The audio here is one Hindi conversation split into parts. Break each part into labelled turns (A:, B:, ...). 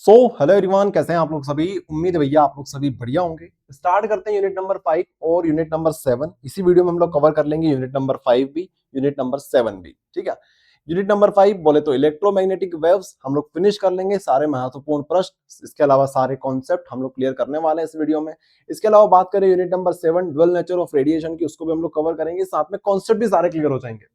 A: हेलो एवरीवन, कैसे हैं आप लोग सभी। उम्मीद है भैया आप लोग सभी बढ़िया होंगे। स्टार्ट करते हैं यूनिट नंबर 5 और यूनिट नंबर 7। इसी वीडियो में हम लोग कवर कर लेंगे यूनिट नंबर 5 भी, यूनिट नंबर 7 भी। ठीक है। यूनिट नंबर 5 बोले तो इलेक्ट्रोमैग्नेटिक वेव्स हम लोग फिनिश कर लेंगे, सारे महत्वपूर्ण प्रश्न, इसके अलावा सारे कॉन्सेप्ट हम लोग क्लियर करने वाले हैं इस वीडियो में। इसके अलावा बात करें unit number 7 dual nature of radiation की, उसको भी हम लोग कवर करेंगे, साथ में कॉन्सेप्ट भी सारे क्लियर हो जाएंगे।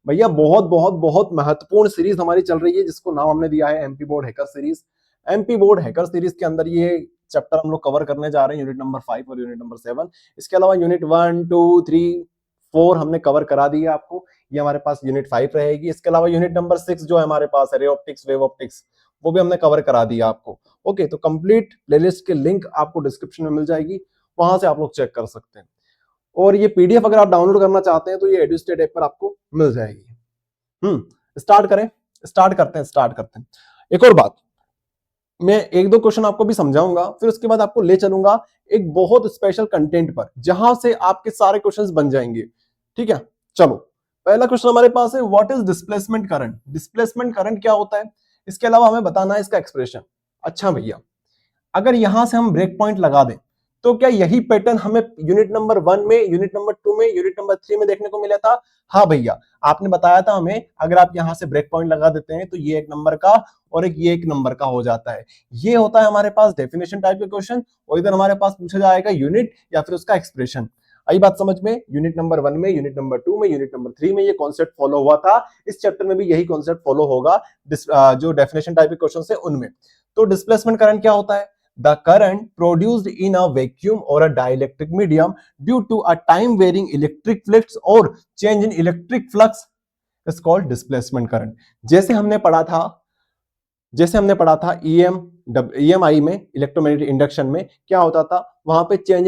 A: भैया बहुत बहुत बहुत महत्वपूर्ण सीरीज हमारी चल रही है, जिसको नाम हमने दिया है MP board hacker series. MP board hacker series के अंदर ये चैप्टर हम लोग कवर करने जा रहे हैं, यूनिट नंबर 5 और यूनिट नंबर 7। इसके अलावा यूनिट 1 2 3 4 हमने कवर करा दिया आपको, ये हमारे पास यूनिट 5 रहेगी। इसके अलावा यूनिट नंबर 6 जो है हमारे पास है रे ऑप्टिक्स वेव ऑप्टिक्स, वो भी हमने कवर करा दिया आपको। ओके, तो कंप्लीट प्लेलिस्ट के लिंक आपको डिस्क्रिप्शन में मिल जाएगी, वहां से आप लोग चेक कर सकते हैं। और ये पीडीएफ अगर आप डाउनलोड करना चाहते हैं तो ये एडुस्टेट ऐप पर आपको मिल जाएगी। स्टार्ट करें, स्टार्ट करते हैं। एक और बात, मैं एक दो क्वेश्चन आपको भी समझाऊंगा, फिर उसके बाद आपको ले चलूंगा एक बहुत स्पेशल कंटेंट पर, जहां से आपके सारे क्वेश्चंस बन जाएंगे। ठीक है, चलो पहला क्वेश्चन हमारे पास है, what is displacement current. Displacement current क्या होता है, इसके अलावा हमें बताना है इसका एक्सप्रेशन। अच्छा भैया, अगर यहां से हम ब्रेक पॉइंट लगा दें तो क्या यही पैटर्न हमें यूनिट नंबर 1 में, यूनिट नंबर 2 में, यूनिट नंबर 3 में देखने को मिला था। हाँ भैया, आपने बताया था हमें, अगर आप यहां से ब्रेक पॉइंट लगा देते हैं तो ये एक नंबर का और एक ये एक नंबर का हो जाता है। ये होता है हमारे पास डेफिनेशन टाइप का क्वेश्चन, और इधर हमारे पास पूछा जाएगा यूनिट या फिर उसका एक्सप्रेशन। आई बात समझ में। यूनिट नंबर 1 में, यूनिट नंबर 2 में, यूनिट नंबर 3 में ये कॉन्सेप्ट फॉलो हुआ था, इस चैप्टर में भी यही कॉन्सेप्ट फॉलो होगा जो डेफिनेशन टाइप के क्वेश्चन है उनमें। तो डिस्प्लेसमेंट करंट क्या होता है, the current produced in a vacuum or a dielectric medium due to a time varying electric flux or change in electric flux is called displacement current। जैसे हमने पढ़ा था ईएमआई में, इलेक्ट्रोमैग्नेटिक इंडक्शन में क्या होता था, वहां पे चेंज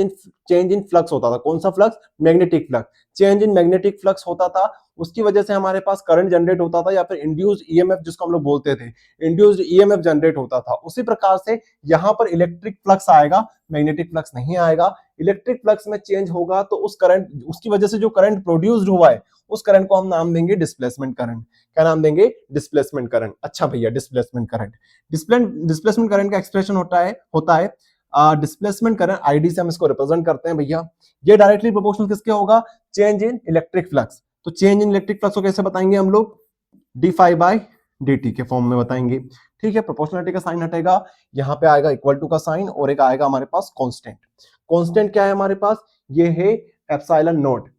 A: इन फ्लक्स होता था। कौन सा flux, magnetic flux. Change in magnetic flux होता था, उसकी वजह से हमारे पास करंट जनरेट होता था, या फिर इंड्यूस्ड ईएमएफ जिसको हम लोग बोलते थे, इंड्यूस्ड ईएमएफ जनरेट होता था। उसी प्रकार से यहां पर इलेक्ट्रिक फ्लक्स आएगा, मैग्नेटिक फ्लक्स नहीं आएगा। इलेक्ट्रिक फ्लक्स में चेंज होगा तो उस करंट, उसकी वजह से जो करंट प्रोड्यूस्ड हुआ है, उस करंट को हम नाम देंगे डिस्प्लेसमेंट करंट। क्या नाम देंगे, डिस्प्लेसमेंट करंट। अच्छा भैया, डिस्प्लेसमेंट करंट, डिस्प्लेसमेंट करंट का एक्सप्रेशन होता है डिस्प्लेसमेंट करंट, आईडी से हम इसको रिप्रेजेंट करते हैं भैया। ये डायरेक्टली प्रोपोर्शनल किसके होगा, चेंज इन इलेक्ट्रिक फ्लक्स। तो चेंज इन इलेक्ट्रिक फ्लक्स को कैसे बताएंगे हम लोग, d phi by d t के फॉर्म में बताएंगे। ठीक है, प्रोपोर्शनलिटी का साइन हटेगा, यहां पे आएगा इक्वल टू का साइन, और एक आएगा हमारे पास कांस्टेंट। कांस्टेंट क्या है हमारे पास, ये है epsilon nought,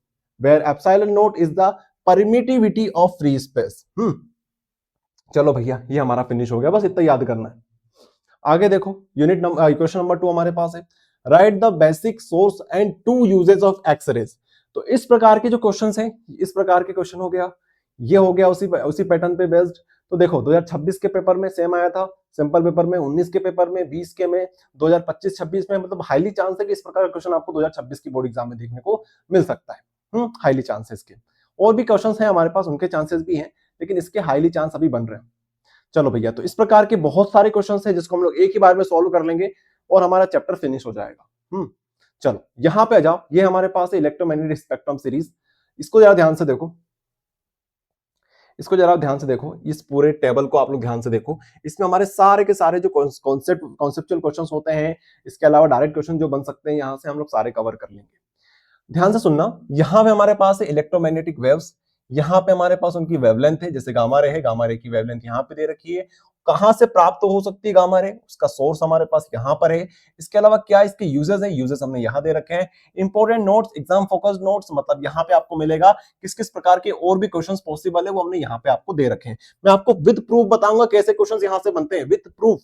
A: where epsilon nought is the permittivity of free space. चलो भैया, ये हमारा फिनिश हो गया, बस इतना याद करना है। आगे देखो, यूनिट नंबर क्वेश्चन नंबर 2 हमारे पास है, write the basic source and 2 uses of X rays. तो इस प्रकार के जो क्वेश्चंस हैं, इस प्रकार के क्वेश्चन हो गया, ये हो गया उसी पैटर्न पे बेस्ड। तो देखो 2026 के पेपर में सेम आया था, सिंपल पेपर में, 19 के पेपर में, 20 के में, 2025-26 में, मतलब हाईली चांस है कि इस प्रकार का क्वेश्चन आपको 2026 की बोर्ड एग्जाम में देखने को मिल सकता है। हाईली चांसेस के और भी क्वेश्चंस हैं हमारे पास, उनके चांसेस भी हैं, लेकिन इसके हाईली चांस अभी बन रहे हैं। चलो भैया, तो इस प्रकार के बहुत सारे क्वेश्चंस हैं जिसको हम लोग एक ही बार में सॉल्व कर लेंगे और हमारा चैप्टर फिनिश हो जाएगा। चलो यहां पे आ जाओ, ये हमारे पास है इलेक्ट्रोमैग्नेटिक स्पेक्ट्रम सीरीज। इसको जरा ध्यान से देखो, इसको जरा ध्यान से देखो, इस पूरे टेबल को आप लोग ध्यान से देखो। इसमें हमारे सारे के सारे जो कॉन्सेप्चुअल क्वेश्चंस होते हैं, इसके अलावा डायरेक्ट क्वेश्चन जो बन सकते हैं, यहां से हम लोग सारे कवर कर लेंगे। ध्यान से सुनना, यहां पे हमारे पास है इलेक्ट्रोमैग्नेटिक वेव्स, यहां पे हमारे पास उनकी वेवलेंथ है, जैसे गामा रे है, गामा रे की वेवलेंथ यहां पे दे रखी है। कहां से प्राप्त हो सकती है गामा रे, उसका सोर्स हमारे पास यहां पर है। इसके अलावा क्या इसके यूजेस है, यूजेस हमने यहां दे रखे हैं। Important notes, exam focused notes, मतलब यहां पे आपको मिलेगा किस किस प्रकार के और भी क्वेश्चंस पॉसिबल है, वो हमने यहां पे आपको दे रखे हैं। मैं आपको विद प्रूफ बताऊंगा कैसे क्वेश्चंस यहां से बनते हैं, विद प्रूफ।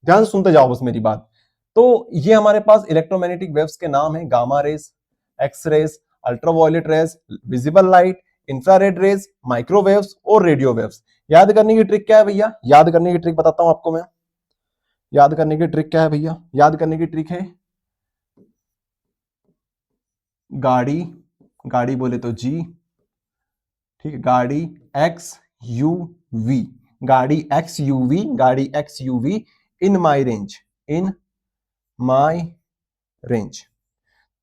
A: ध्यान से सुनते जाओ बस मेरी बात। तो ये हमारे पास इलेक्ट्रोमैग्नेटिक वेव्स के नाम है, gamma rays, X rays, ultraviolet rays, visible light, infrared rays, microwaves और रेडियो वेव्स। याद करने की ट्रिक क्या है भैया, याद करने की ट्रिक बताता हूं आपको मैं। याद करने की ट्रिक क्या है भैया, याद करने की ट्रिक है गाड़ी, गाड़ी बोले तो जी, ठीक है, गाड़ी एक्स यू वी, गाड़ी एक्स यू वी, गाड़ी X U V in my range, in my range.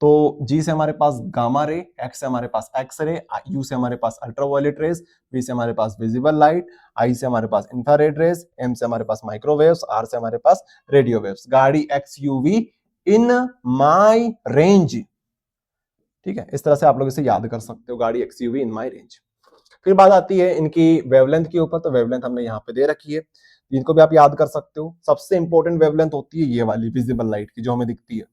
A: तो जी से हमारे पास गामा रे, एक्स से हमारे पास एक्स रे, यू से हमारे पास अल्ट्रावायलेट रेज, बी से हमारे पास विजिबल लाइट, आई से हमारे पास इंफ्रारेड रेज, एम से हमारे पास माइक्रोवेव्स, आर से हमारे पास रेडियो वेव्स। गाड़ी x UV in my range. ठीक है, इस तरह से आप लोग इसे याद कर सकते हो, गाड़ी x UV in my range. फिर बात आती है इनकी वेवलेंथ के ऊपर, तो वेवलेंथ हमने यहाँ पे दे रखी है, इनको भी आप याद कर सकते हो। सबसे इंपॉर्टेंट वेवलेंथ होती है ये वाली विजिबल लाइट की, जो हमें दिखती है।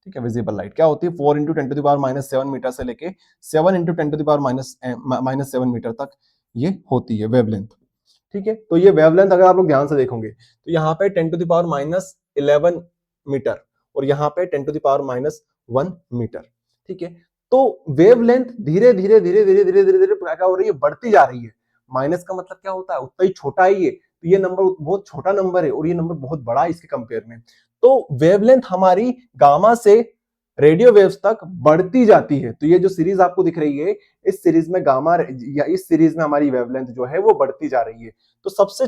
A: ठीक है, विजिबल लाइट क्या होती है, 4 इंटू 10⁻⁷ मीटर से लेके 7 इंटू 10⁻⁻⁷ मीटर तक ये होती है वेवलेंथ। ठीक है, तो ये वेवलेंथ अगर आप लोग ध्यान से देखोगे तो यहाँ पे 10⁻11 मीटर और यहाँ पे 10⁻1 मीटर। ठीक है, तो वेवलेंथ धीरे धीरे धीरे धीरे धीरे धीरे धीरे क्या हो रही है, बढ़ती जा रही है। माइनस का मतलब क्या होता है, उतना ही छोटा है ये, तो ये नंबर बहुत छोटा नंबर है और ये नंबर बहुत बड़ा है इसके कंपेयर में। तो वेवलेंथ हमारी गामा से रेडियो वेव्स तक बढ़ती जाती है। तो ये जो सीरीज आपको दिख रही है, इस सीरीज में गामा या इस सीरीज में हमारी वेवलेंथ जो है वो बढ़ती जा रही है। तो सबसे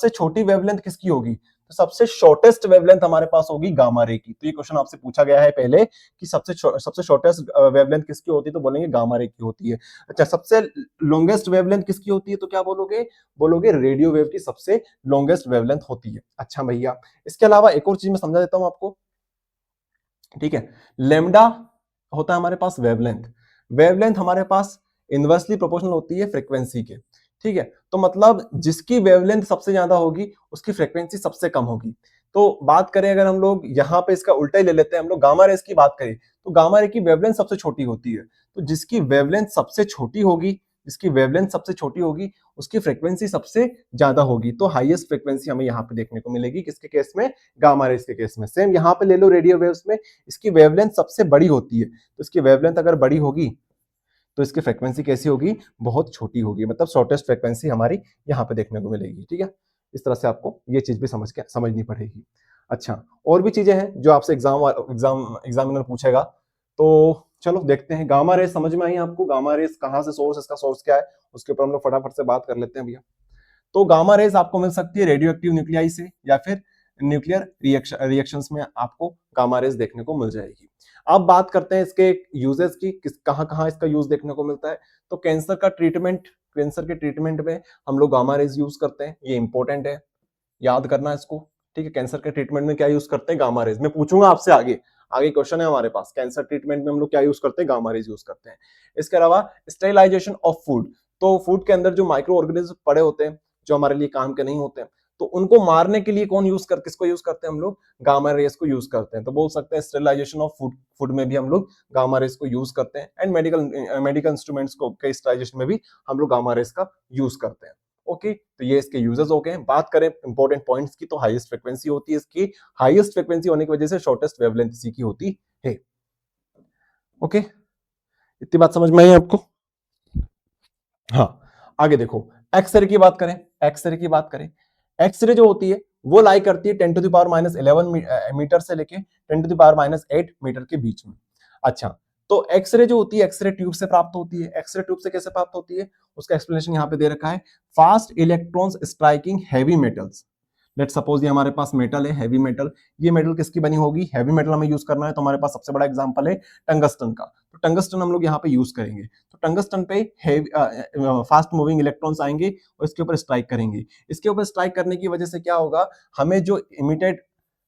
A: छोटी वेवलेंथ किसकी होगी, तो सबसे शॉर्टेस्ट वेवलेंथ हमारे पास होगी गामा रे की। तो ये क्वेश्चन आपसे पूछा गया है पहले कि सबसे शॉर्टेस्ट वेवलेंथ किसकी होती है, तो बोलेंगे गामा रे की होती है। अच्छा, सबसे लॉन्गेस्ट वेवलेंथ किसकी होती है, तो क्या बोलोगे, बोलोगे रेडियो वेव की सबसे लॉन्गेस्ट वेवलेंथ होती है। अच्छा भैया, इसके अलावा एक और चीज मैं समझा देता हूं आपको। ठीक है, लेमडा होता है हमारे पास वेवलेंथ। वेवलेंथ हमारे पास इनवर्सली प्रोपोर्शनल होती है फ्रीक्वेंसी के। ठीक है, तो मतलब जिसकी वेवलेंथ सबसे ज्यादा होगी उसकी फ्रीक्वेंसी सबसे कम होगी। तो बात करें अगर हम लोग यहाँ पे इसका उल्टा ही ले लेते हैं, हम लोग गामा रेस की बात करें तो गामा रे की वेवलेंथ सबसे छोटी होती है। तो जिसकी वेवलेंथ सबसे छोटी होगी, जिसकी वेवलेंथ सबसे छोटी होगी उसकी फ्रीक्वेंसी सबसे ज्यादा होगी। तो हाईएस्ट फ्रीक्वेंसी हमें यहाँ पे देखने को मिलेगी किसके केस में, गामा रेस के केस में। सेम यहाँ पे ले लो रेडियो वेव्स में, इसकी वेवलेंथ सबसे बड़ी होती है, तो इसकी वेवलेंथ अगर बड़ी होगी तो इसकी फ्रीक्वेंसी कैसी होगी, बहुत छोटी होगी, मतलब शॉर्टेस्ट फ्रीक्वेंसी हमारी यहाँ पे देखने को मिलेगी। ठीक है, इस तरह से आपको ये चीज भी समझनी पड़ेगी। अच्छा, और भी चीजें हैं जो आपसे एग्जामिनर पूछेगा, तो चलो देखते हैं। गामा रेस समझ में आई आपको, गामा रेस कहाँ से सोर्स, इसका सोर्स क्या है, उसके ऊपर हम लोग फटाफट से बात कर लेते हैं भैया। तो गामा रेज आपको मिल सकती है रेडियो एक्टिव न्यूक्लियाई से, या फिर न्यूक्लियर रिएक्शंस में आपको गामा रेज देखने को मिल जाएगी। अब बात करते हैं इसके यूजेस की, कहां कहां इसका यूज देखने को मिलता है। तो कैंसर के ट्रीटमेंट में हम लोग गामा रेज यूज करते हैं, ये इंपॉर्टेंट है, याद करना इसको। ठीक है, कैंसर के ट्रीटमेंट में क्या यूज करते हैं, गामा रेज। मैं पूछूंगा आपसे आगे, आगे क्वेश्चन है हमारे पास, कैंसर ट्रीटमेंट में हम लोग क्या यूज करते हैं, गामा रेज यूज करते हैं। इसके अलावा स्टेरिलाइजेशन ऑफ फूड, तो फूड के अंदर जो माइक्रो ऑर्गेनिज्म पड़े होते हैं जो हमारे लिए काम के नहीं होते हैं, तो उनको मारने के लिए किसको यूज करते हैं हम लोग, गामा रेस को यूज करते हैं। तो बोल सकते हैं स्टेरिलाइजेशन ऑफ फूड में भी हम लोग गामा रेस को यूज करते हैं, एंड मेडिकल इंस्ट्रूमेंट्स को के स्टेरिलाइजेशन में भी हम लोग गामा रेस का यूज करते हैं। ओके, तो ये इसके यूजेस हो गए। बात करें इंपॉर्टेंट पॉइंट्स की, तो हाईएस्ट फ्रीक्वेंसी होती है इसकी, हाईएस्ट फ्रीक्वेंसी होने की वजह से शॉर्टेस्ट वेवलेंथ इसी की होती है। ओके, इतनी बात समझ में आई आपको। हाँ, आगे देखो, एक्सरे की बात करें, एक्सरे की बात करें, एक्सरे जो होती है वो लाई करती है 10⁻11 मीटर से लेके 10⁻8 मीटर के बीच में। अच्छा, तो एक्सरे जो होती है एक्सरे ट्यूब से प्राप्त होती है। एक्सरे ट्यूब से कैसे प्राप्त होती है, उसका एक्सप्लेनेशन यहाँ पे दे रखा है। Fast electrons striking heavy metals, let suppose ये हमारे पास मेटल है, हैवी मेटल। ये मेटल किसकी बनी होगी, हैवी मेटल हमें यूज करना है, तो हमारे पास सबसे बड़ा एग्जांपल है टंगस्टन का। तो टंगस्टन हम लोग यहाँ पे यूज करेंगे। तो टंगस्टन पे फास्ट मूविंग इलेक्ट्रॉन्स आएंगे और इसके ऊपर स्ट्राइक करेंगे। इसके ऊपर स्ट्राइक करने की वजह से क्या होगा, हमें जो इमिटेड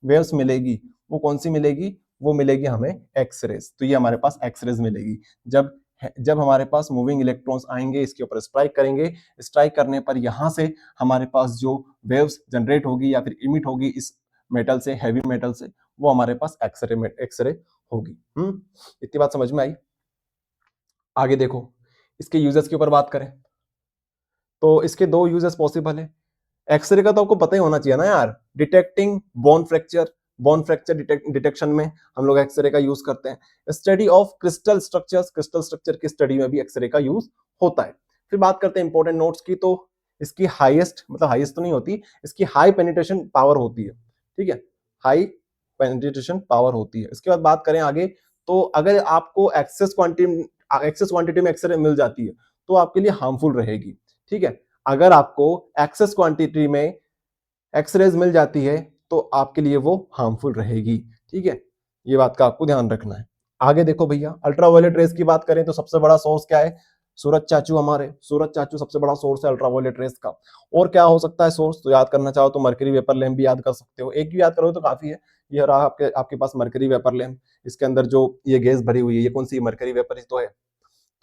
A: वेव्स मिलेगी वो कौन सी मिलेगी, वो मिलेगी हमें एक्सरेज। तो ये हमारे पास एक्सरेज मिलेगी। जब हमारे पास मूविंग इलेक्ट्रॉन्स आएंगे, इसके ऊपर स्ट्राइक करेंगे, स्ट्राइक करने पर यहां से हमारे पास जो वेव्स जनरेट होगी या फिर इमिट होगी इस मेटल से, हैवी मेटल से, वो हमारे पास एक्सरे होगी। इतनी बात समझ में आई। आगे देखो, इसके यूजेस के ऊपर बात करें तो इसके दो यूजेस पॉसिबल है। एक्सरे का तो आपको पता ही होना चाहिए ना यार, डिटेक्टिंग बोन फ्रैक्चर डिटेक्शन में हम लोग एक्सरे का यूज करते हैं। स्टडी ऑफ क्रिस्टल स्ट्रक्चर की स्टडी में भी एक्सरे का यूज होता है। फिर बात करते हैं इंपॉर्टेंट नोट्स की, तो इसकी हाईएस्ट तो नहीं होती, इसकी हाई पेनिट्रेशन पावर होती है। ठीक है, हाई पेनिट्रेशन पावर होती है। इसके बाद बात करें आगे, तो अगर आपको एक्सेस क्वांटिटी में एक्सरे मिल जाती है तो आपके लिए हार्मफुल रहेगी। ठीक है, अगर आपको एक्सेस क्वांटिटी में एक्सरेज मिल जाती है तो आपके लिए वो हार्मफुल रहेगी। ठीक है, ये बात का आपको ध्यान रखना है। आगे देखो भैया, अल्ट्रावायलेट रेस की बात करें तो सबसे बड़ा सोर्स क्या है? सूरज चाचू, हमारे सूरज चाचू सबसे बड़ा सोर्स है अल्ट्रावायलेट रेस का। और क्या हो सकता है सोर्स? तो याद करना चाहो तो मर्करी वेपर लैंप भी याद कर सकते हो, एक भी याद करो तो काफी है। ये रहा आपके आपके पास मर्करी वेपर लैंप, इसके अंदर जो ये गैस भरी हुई है ये कौन सी? मर्करी वेपर ही तो है।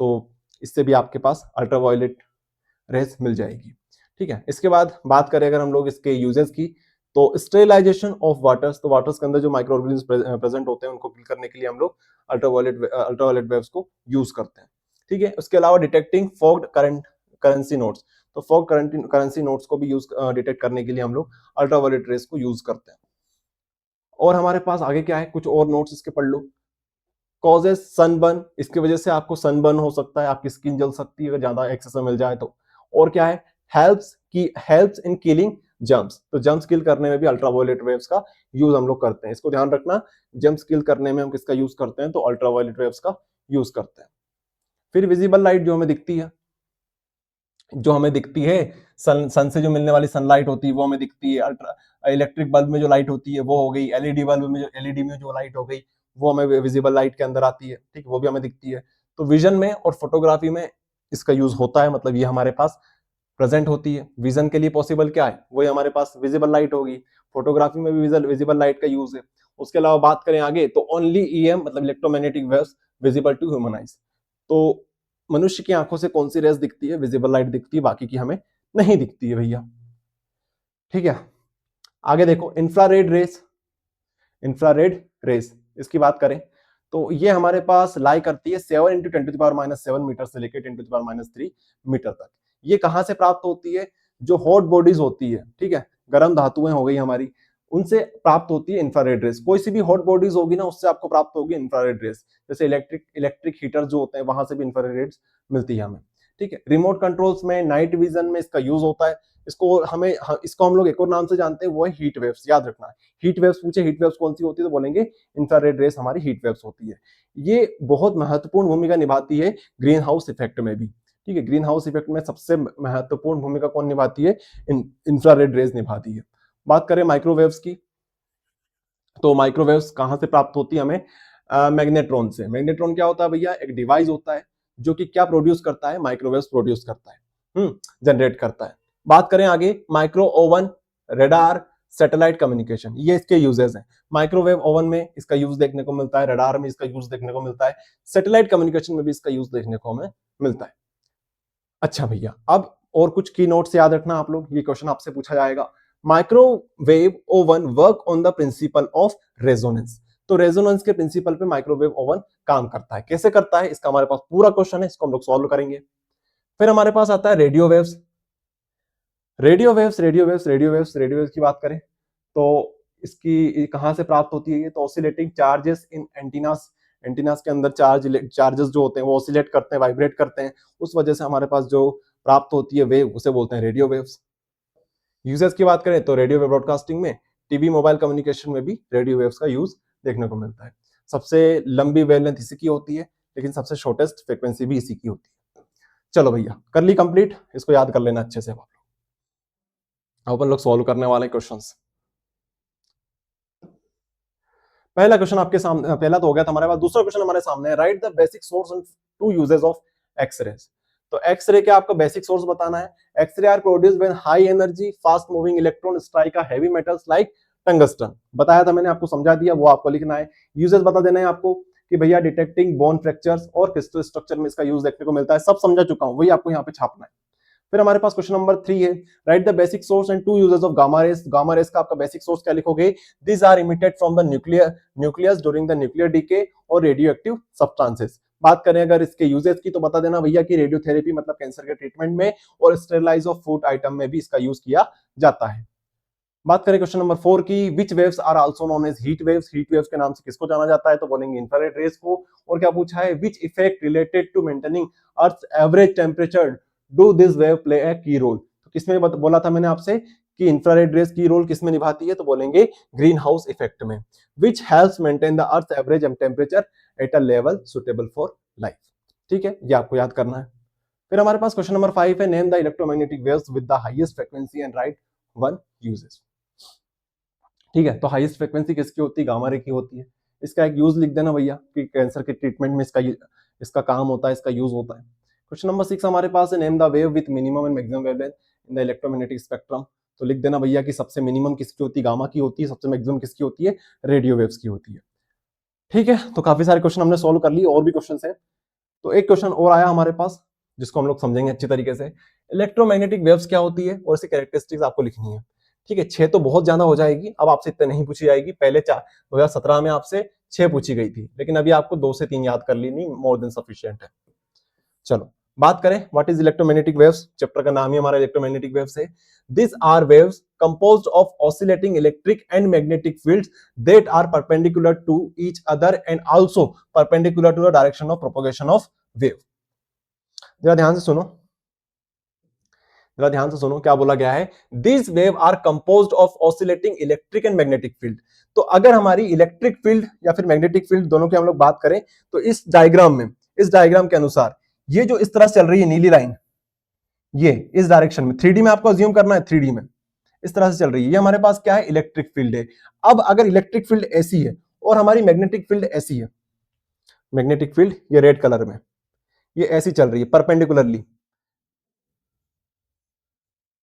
A: तो इससे भी आपके पास अल्ट्रावायलेट रेस मिल जाएगी। ठीक है, इसके बाद बात करें अगर हम लोग इसके यूजेस की, तो स्टेरिलाइजेशन ऑफ वाटर्स, तो वाटर्स के अंदर जो माइक्रो ऑर्गेनिज्म प्रेजेंट होते हैं उनको किल करने के लिए हम लोग अल्ट्रावायलेट वेव्स को यूज करते हैं। ठीक है, उसके अलावा detecting forged current currency notes, तो फॉग करेंसी नोट्स को भी यूज डिटेक्ट करने के लिए हम लोग अल्ट्रावायलेट रेस को यूज करते हैं। और हमारे पास आगे क्या है, कुछ और नोट्स इसके पढ़ लो। कॉजेज सनबर्न, इसकी वजह से आपको सनबर्न हो सकता है, आपकी स्किन जल सकती है अगर ज्यादा एक्सेस में मिल जाए तो। और क्या है, हेल्प्स इन किलिंग जर्म्स, तो जर्म्स किल करने में भी अल्ट्रावायलेट वेव्स का यूज हम लोग करते हैं, इसको ध्यान रखना। जर्म्स किल करने में हम किसका यूज करते हैं? तो अल्ट्रावायलेट वेव्स का यूज करते हैं। फिर विजिबल लाइट जो हमें दिखती है, सन से जो मिलने वाली सनलाइट होती है वो हमें दिखती है। अल्ट्रा इलेक्ट्रिक बल्ब में जो लाइट होती है वो हो गई, एलईडी बल्ब में जो एलईडी में जो लाइट हो गई वो हमें विजिबल लाइट के अंदर आती है। ठीक, वो भी हमें दिखती है। तो विजन में और फोटोग्राफी में इसका यूज होता है, मतलब ये हमारे पास प्रेजेंट होती है। विजन के लिए पॉसिबल क्या है? वही हमारे पास विजिबल लाइट होगी। फोटोग्राफी में भी विजिबल लाइट का यूज है। उसके अलावा बात करें आगे तो ओनली ईएम मतलब electromagnetic waves visible to human eyes, तो मनुष्य की आंखों से कौन सी रेस दिखती है? विजिबल लाइट दिखती है, बाकी की हमें नहीं दिखती है भैया। ठीक है, आगे देखो इंफ्रारेड रेस। इंफ्रारेड रेस इसकी बात करें तो ये हमारे पास लाई करती है 7 × 10⁻⁷ मीटर से लेकर 10⁻³ मीटर तक। ये कहां से प्राप्त होती है? जो हॉट बॉडीज होती है, ठीक है, गर्म धातुएं हो गई हमारी, उनसे प्राप्त होती है इंफ्रारेड रेस। कोई सी भी हॉट बॉडीज होगी ना उससे आपको प्राप्त होगी इंफ्रारेड रेस। जैसे इलेक्ट्रिक हीटर जो होते हैं वहां से भी इंफ्रारेड रेस मिलती है हमें। ठीक है, रिमोट कंट्रोल्स में, नाइट विजन में इसका यूज होता है। इसको हम लोग एक और नाम से जानते हैं, वो है हीट वेव्स, याद रखना। हीट वेव्स पूछे, हीट वेव्स कौन सी होती है तो बोलेंगे इंफ्रारेड रेस हमारी हीट वेव्स होती है। ये बहुत महत्वपूर्ण भूमिका निभाती है ग्रीन हाउस इफेक्ट में भी। ठीक है, ग्रीन हाउस इफेक्ट में सबसे महत्वपूर्ण भूमिका कौन निभाती है? इंफ्रारेड रेस निभाती है। बात करें माइक्रोवेव्स की, तो माइक्रोवेव्स कहां से प्राप्त होती है हमें? मैग्नेट्रॉन से। मैग्नेट्रॉन क्या होता है भैया? एक डिवाइस होता है जो कि क्या प्रोड्यूस करता है? माइक्रोवेव्स प्रोड्यूस करता है, जनरेट करता है। बात करें आगे, micro oven, radar, satellite communication, ये इसके यूजेस हैं। माइक्रोवेव ओवन में इसका यूज देखने को मिलता है, रडार में इसका यूज देखने को मिलता है, सैटेलाइट कम्युनिकेशन में भी इसका यूज देखने को हमें मिलता है। अच्छा भैया, अब और कुछ की नोट्स याद रखना आप लोग, ये क्वेश्चन आपसे पूछा जाएगा। Microwave oven work on the principle of resonance, तो रेजोनेंस के प्रिंसिपल पे माइक्रोवेव ओवन काम करता है। कैसे करता है इसका हमारे पास पूरा क्वेश्चन है, इसको हम लोग सॉल्व करेंगे। फिर हमारे पास आता है रेडियो वेव्स। रेडियो वेव्स की बात करें तो इसकी कहां से प्राप्त होती है? ये तो ऑसिलेटिंग चार्जेस इन एंटीनास, एंटीनास के अंदर चार्जेस जो होते हैं वो ऑसिलेट करते हैं, वाइब्रेट करते हैं, उस वजह से हमारे पास जो प्राप्त होती है वेव उसे बोलते हैं रेडियो वेव्स। यूजेस की बात करें तो रेडियो वेव ब्रॉडकास्टिंग में, टीवी मोबाइल कम्युनिकेशन में भी रेडियो वेव्स का यूज देखने को मिलता है। सबसे लंबी वेवलेंथ इसी की होती है, लेकिन सबसे शॉर्टेस्ट फ्रीक्वेंसी भी इसी की होती है। चलो भैया, कर ली कंप्लीट, इसको याद कर लेना अच्छे से। अपन लोग सॉल्व करने वाले क्वेश्चंस। पहला क्वेश्चन आपके सामने, पहला तो हो गया था हमारे पास। दूसरा क्वेश्चन हमारे सामने है, write the basic source and two uses of X rays. तो एक्सरे के आपका बेसिक सोर्स बताना है। X ray are produced when high energy fast moving electron strike a heavy metals like tungsten. बताया था मैंने, आपको समझा दिया, वो आपको लिखना है। यूजेस बता देना है आपको कि भैया डिटेक्टिंग बोन फ्रैक्चर्स और क्रिस्टल स्ट्रक्चर में इसका यूज देखने को मिलता है। सब समझा चुका हूं, वही आपको यहाँ पे छापना है। फिर हमारे पास क्वेश्चन नंबर 3 है, write the basic source and two uses of gamma rays. Gamma rays का आपका बेसिक सोर्स क्या लिखोगे? This are emitted from the nucleus during the nuclear decay और रेडियो एक्टिव सब्सटेंसेस। बात करें अगर इसके यूजेस की तो बता देना भैया कि रेडियोथेरेपी मतलब कैंसर के ट्रीटमेंट में और स्टेरलाइज ऑफ फूड आइटम में भी इसका यूज किया जाता है। बात करें क्वेश्चन नंबर 4 की, which waves are also known as heat waves. Heat waves के नाम से किसको जाना जाता है? तो बोलेंगे इंफ्रारेड रेस को। और क्या पूछा है, which effect related to maintaining earth average temperature do this wave play a key role. तो किसमें बोला था मैंने आपसे कि इंफ्रारेड रेस की रोल किसमें निभाती है? तो बोलेंगे ग्रीन हाउस इफेक्ट में। Which helps maintain the earth average temperature at a level suitable for life. ठीक है, ये आपको याद करना है। फिर हमारे पास क्वेश्चन नंबर 5 है, name the electromagnetic waves with the highest frequency and right one uses. ठीक है, तो हाईएस्ट फ्रीक्वेंसी किसकी होती है? गामा रे की होती है। इसका एक यूज लिख देना भैया कि कैंसर के ट्रीटमेंट में इसका काम होता है, इसका यूज होता है। क्वेश्चन नंबर 6 हमारे पास है, name the wave with minimum and maximum wavelength in the electromagnetic spectrum. तो लिख देना भैया कि सबसे मिनिमम किसकी होती है, गामा की होती है, सबसे मैक्सिमम किसकी होती है, रेडियो वेव्स की होती है। ठीक है, तो काफी सारे क्वेश्चन हमने सोल्व कर लिए, और भी क्वेश्चन है। तो एक क्वेश्चन और आया हमारे पास जिसको हम लोग समझेंगे अच्छी तरीके से। इलेक्ट्रोमैग्नेटिक वेव्स क्या होती है और इसकी कैरेक्टरिस्टिक्स आपको लिखनी है। ठीक है, 6 तो बहुत ज्यादा हो जाएगी, अब आपसे इतने नहीं पूछी जाएगी। पहले 2017 में आपसे 6 पूछी गई थी, लेकिन अभी आपको 2 से 3 याद कर लेनी मोर देन सफिशिएंट है। चलो बात करें what is electromagnetic waves. Chapter का नाम ही हमारा इलेक्ट्रोमैग्नेटिक वेव्स है। This are waves composed of oscillating electric and magnetic fields that are perpendicular to each other and also perpendicular to the direction of propagation of wave. जरा ध्यान से सुनो, जरा ध्यान से सुनो क्या बोला गया है। This wave are composed of oscillating electric and magnetic field. तो अगर हमारी इलेक्ट्रिक फील्ड या फिर मैग्नेटिक फील्ड दोनों की हम लोग बात करें, तो इस डायग्राम में, इस डायग्राम के अनुसार ये जो इस तरह चल रही है नीली लाइन, ये इस डायरेक्शन में 3D में आपको अज्यूम करना है, 3D में इस तरह से चल रही है, ये हमारे पास क्या है, इलेक्ट्रिक फील्ड है। अब अगर इलेक्ट्रिक फील्ड ऐसी है और हमारी मैग्नेटिक फील्ड ऐसी है, मैग्नेटिक फील्ड ये रेड कलर में, ये ऐसी चल रही है परपेंडिकुलरली,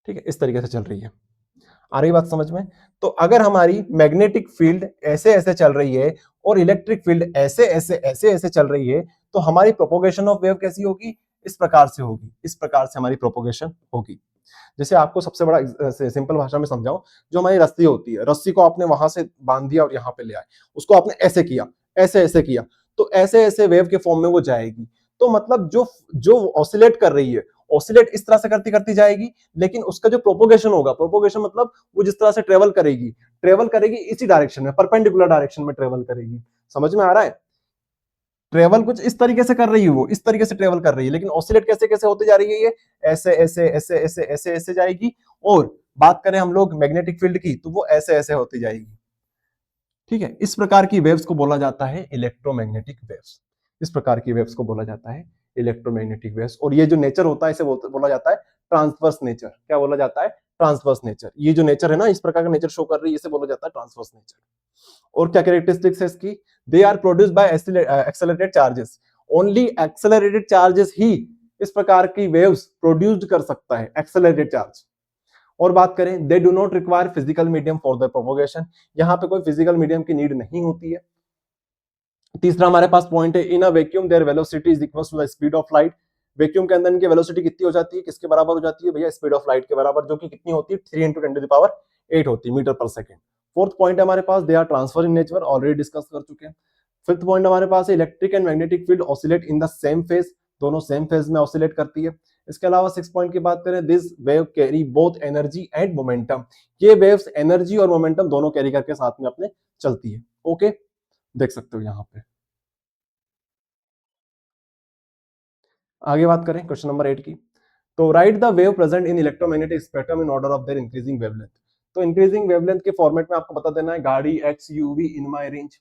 A: ठीक है, इस तरीके से चल रही है। आ रही बात समझ में। तो अगर हमारी मैग्नेटिक फील्ड ऐसे ऐसे चल रही है और इलेक्ट्रिक फील्ड ऐसे ऐसे ऐसे ऐसे चल रही है, तो हमारी प्रोपोगेशन ऑफ वेव कैसी होगी, इस प्रकार से होगी, इस प्रकार से हमारी प्रोपोगेशन होगी। जैसे आपको सबसे बड़ा सिंपल भाषा में समझाऊं, जो हमारी रस्सी होती है, रस्सी को आपने वहां से बांध दिया और यहां पे ले आए, उसको आपने ऐसे किया, ऐसे ऐसे किया, तो ऐसे ऐसे वेव के फॉर्म में वो जाएगी। तो मतलब जो जो ऑसिलेट कर रही है, ऑसिलेट इस तरह से करती करती जाएगी, लेकिन उसका जो प्रोपोगेशन होगा, प्रोपोगेशन मतलब वो जिस तरह से ट्रेवल करेगी, ट्रेवल करेगी इसी डायरेक्शन में, परपेंडिकुलर डायरेक्शन में ट्रेवल करेगी। समझ में आ रहा है, ट्रेवल कुछ इस तरीके से कर रही है, वो इस तरीके से ट्रेवल कर रही है, लेकिन ऑसिलेट कैसे कैसे होती जा रही है, ये ऐसे ऐसे ऐसे ऐसे ऐसे ऐसे जाएगी। और बात करें हम लोग मैग्नेटिक फील्ड की, तो वो ऐसे ऐसे होती जाएगी। ठीक है, इस प्रकार की वेव्स को बोला जाता है इलेक्ट्रोमैग्नेटिक वेव्स। इस प्रकार की वेव्स को बोला जाता है इलेक्ट्रोमैग्नेटिक वेव्स। और ये जो नेचर होता है इसे बोला जाता है ट्रांसवर्स नेचर। क्या बोला जाता है, ट्रांसवर्स नेचर। ये जो नेचर है ना, इस प्रकार का नेचर शो कर रही है, इसे बोला जाता है ट्रांसवर्स नेचर। और क्या कैरेक्टरिस्टिक्स है इसकी, they are produced by accelerated charges. Only accelerated charges ही इस प्रकार की वेव्स प्रोड्यूस्ड कर सकता है, एक्सेलरेटेड चार्ज। और बात करें, they do not require physical medium for the propagation. यहां पे कोई फिजिकल मीडियम की नीड नहीं होती है। तीसरा हमारे पास पॉइंट है, in a vacuum their velocity is equal to the speed of light. Vacuum के अंदर इनकी वेलोसिटी कितनी हो जाती है, किसके बराबर हो जाती है भैया, स्पीड ऑफ लाइट के बराबर, जो कि कितनी होती है, 3 × 10⁸ होती है metre per second. Fourth point है हमारे पास, they are transverse in nature, already discuss कर चुके हैं। फिफ्थ पॉइंट हमारे पास है, electric and magnetic field oscillate in the same phase, दोनों सेम फेज में ऑसिलेट करती है। इसके अलावा 6 पॉइंट की बात करें, this wave carry both energy and momentum. ये वेव्स एनर्जी और मोमेंटम दोनों कैरी करके साथ में अपने चलती है। ओके, देख सकते हो यहां पे। आगे बात करें क्वेश्चन नंबर 8 की, तो right the wave present in electromagnetic spectrum in order of their increasing wavelength. तो इंक्रीजिंग वेवलेंथ के फॉर्मेट में आपको बता देना है, गाड़ी x UV in my range.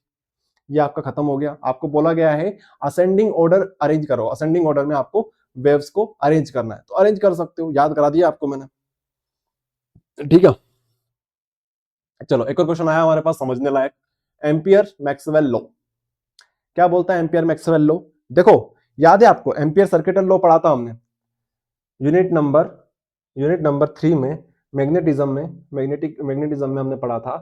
A: ये आपका खत्म हो गया। आपको बोला गया है असेंडिंग ऑर्डर अरेंज करो, असेंडिंग ऑर्डर में आपको वेव्स को अरेंज करना है, तो अरेंज कर सकते हो, याद करा दिया आपको मैंने। ठीक है, चलो एक और क्वेश्चन आया हमारे पास समझने लायक, एम्पियर मैक्सवेल लॉ। क्या बोलता है एम्पियर मैक्सवेल लॉ, देखो याद है आपको, एम्पियर सर्किटल लॉ पढ़ा था हमने यूनिट नंबर 3 में, मैग्नेटिज्म में हमने पढ़ा था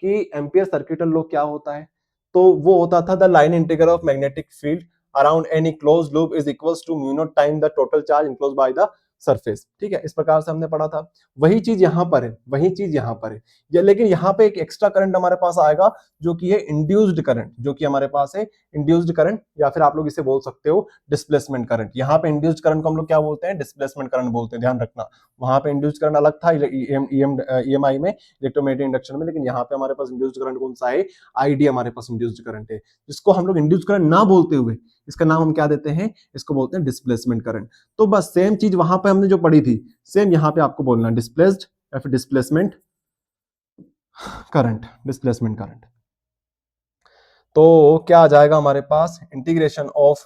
A: कि एम्पियर सर्किटल लॉ क्या होता है। तो वो होता था, the line integral of magnetic field around any close loop is equals to mu nought time the total charge enclosed by the surface. ठीक है, इस प्रकार से हमने पढ़ा था। वही चीज यहां पर है, वही चीज यहां पर है ये, लेकिन यहां पे एक एक्स्ट्रा करंट हमारे पास आएगा, जो कि है इंड्यूस्ड करंट, जो कि हमारे पास है इंड्यूस्ड करंट, या फिर आप लोग इसे बोल सकते हो डिस्प्लेसमेंट करंट। यहाँ पे इंड्यूस्ड करंट को हम लोग क्या बोलते हैं, डिस्प्लेसमेंट करंट बोलते हैं, ध्यान रखना। वहां पे इंड्यूस्ड करंट अलग था ईएमआई में, इलेक्ट्रोमैग्नेटिक इंडक्शन में, लेकिन यहाँ पे हमारे पास इंड्यूस्ड करंट कौन सा है, आईडी हमारे पास इंड्यूस्ड करंट है, जिसको हम लोग इंड्यूस्ड करंट ना बोलते हुए इसका नाम हम क्या देते हैं, इसको बोलते हैं डिस्प्लेसमेंट करंट। तो बस सेम चीज वहां पे हमने जो पढ़ी थी, सेम यहाँ पे आपको बोलना है, डिस्प्लेस्ड या फिर डिस्प्लेसमेंट करंट, डिस्प्लेसमेंट करंट। तो क्या आ जाएगा हमारे पास, integration of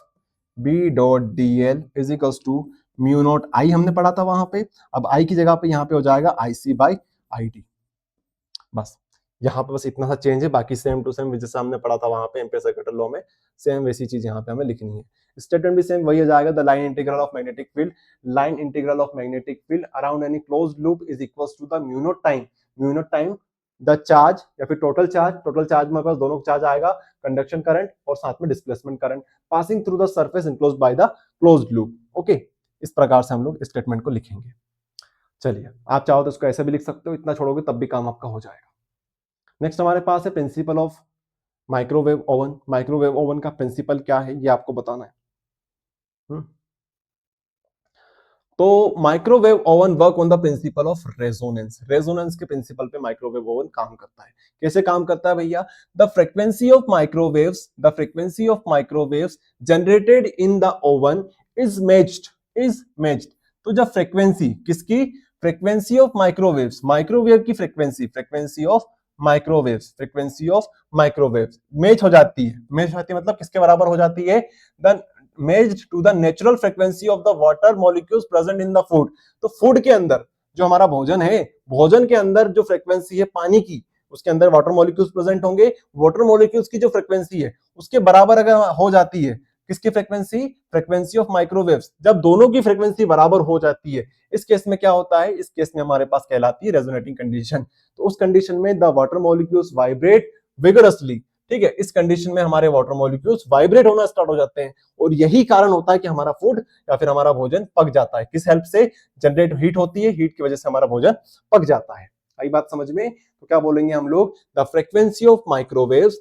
A: B dot D L is equals to mu naught I, हमने पढ़ा था वहां पे। अब आई की जगह पे यहाँ पे हो जाएगा आई सी बाई आई डी। बस यहाँ पे बस इतना सा चेंज है, बाकी सेम टू सेम जैसे हमने पढ़ा था वहां पे एम्पियर सर्किट लॉ में, सेम वैसी चीज यहाँ पे हमें लिखनी है। स्टेटमेंट भी सेम वही हो जाएगा, the line integral of magnetic field, line integral of magnetic field around any closed loop is equal to the mu nought time the charge, या फिर टोटल चार्ज में पास दोनों चार्ज आएगा, कंडक्शन करंट और साथ में displacement current passing through the surface enclosed by the closed loop. Okay, इस प्रकार से हम लोग स्टेटमेंट को लिखेंगे। चलिए, आप चाहो तो इसको ऐसे भी लिख सकते हो, इतना छोड़ोगे तब भी काम आपका हो जाएगा। नेक्स्ट हमारे पास है principle of microwave oven. Microwave oven का प्रिंसिपल क्या है ये आपको बताना है। तो microwave oven work on the principle of resonance. Resonance के प्रिंसिपल पे माइक्रोवेव ओवन काम करता है। कैसे काम करता है भैया? The frequency of microwaves generated in the oven is matched. तो जब फ्रीक्वेंसी किसकी, फ्रीक्वेंसी ऑफ माइक्रोवेव्स, माइक्रोवेव की फ्रीक्वेंसी ऑफ माइक्रोवेव्स मैच हो जाती है। मैच होती है मतलब किसके बराबर हो जाती है? The matched to the natural frequency of the water molecules present in the food. तो फूड के अंदर जो हमारा भोजन है, भोजन के अंदर जो फ्रीक्वेंसी है पानी की, उसके अंदर वाटर मॉलिक्यूल्स प्रेजेंट होंगे, वाटर मॉलिक्यूल्स की जो फ्रीक्वेंसी है उसके बराबर अगर हो जाती है किसकी फ्रीक्वेंसी ऑफ माइक्रोवेव्स, जब दोनों की फ्रीक्वेंसी बराबर हो जाती है, इस केस में क्या होता है? इस केस में हमारे पास कहलाती है रेजोनेटिंग कंडीशन। तो उस कंडीशन में the water molecules vibrate vigorously. ठीक है, इस कंडीशन में हमारे वाटर मॉलिक्यूल्स वाइब्रेट होना स्टार्ट हो जाते हैं और यही कारण होता है कि हमारा फूड या फिर हमारा भोजन पक जाता है। किस हेल्प से? जनरेट हीट होती है, हीट की वजह से हमारा भोजन पक जाता है। आई बात समझ में? तो क्या बोलेंगे हम लोग? The frequency of microwaves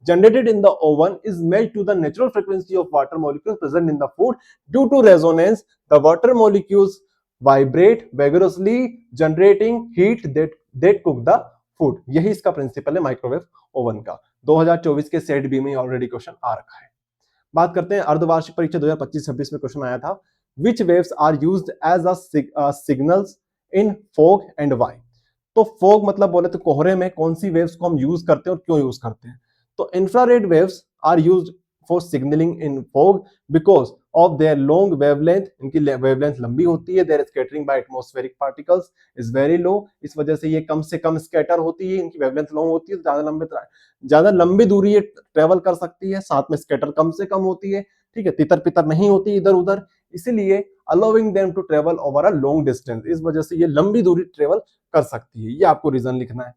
A: generated in the oven is matched to the natural frequency of water molecules present in the food. Due to resonance, the water molecules vibrate vigorously, generating heat that cook the food. यही इसका प्रिंसिपल है माइक्रोवेव ओवन का। 2024 के सेट बी में ऑलरेडी क्वेश्चन आ रखा है। बात करते हैं अर्धवार्षिक परीक्षा 2025-26 में क्वेश्चन आया था, which waves are used as a signals in fog and why. तो फॉग मतलब बोले तो कोहरे में कौन सी वेव्स को हम यूज करते हैं और क्यों यूज करते हैं? तो infrared waves are used for signalling in fog because of their long wavelength. इनकी वेवलेंथ लंबी होती है। Their scattering by atmospheric particles is very low. इस वजह से ये कम से कम स्कैटर होती है, इनकी वेवलेंथ लॉन्ग होती है, तो ज्यादा लंबी दूरी ये ट्रेवल कर सकती है, साथ में स्कैटर कम से कम होती है। ठीक है, तितर पितर नहीं होती इधर उधर, इसीलिए allowing them to travel over a long distance. इस वजह से ये लंबी दूरी ट्रेवल कर सकती है। ये आपको रीजन लिखना है।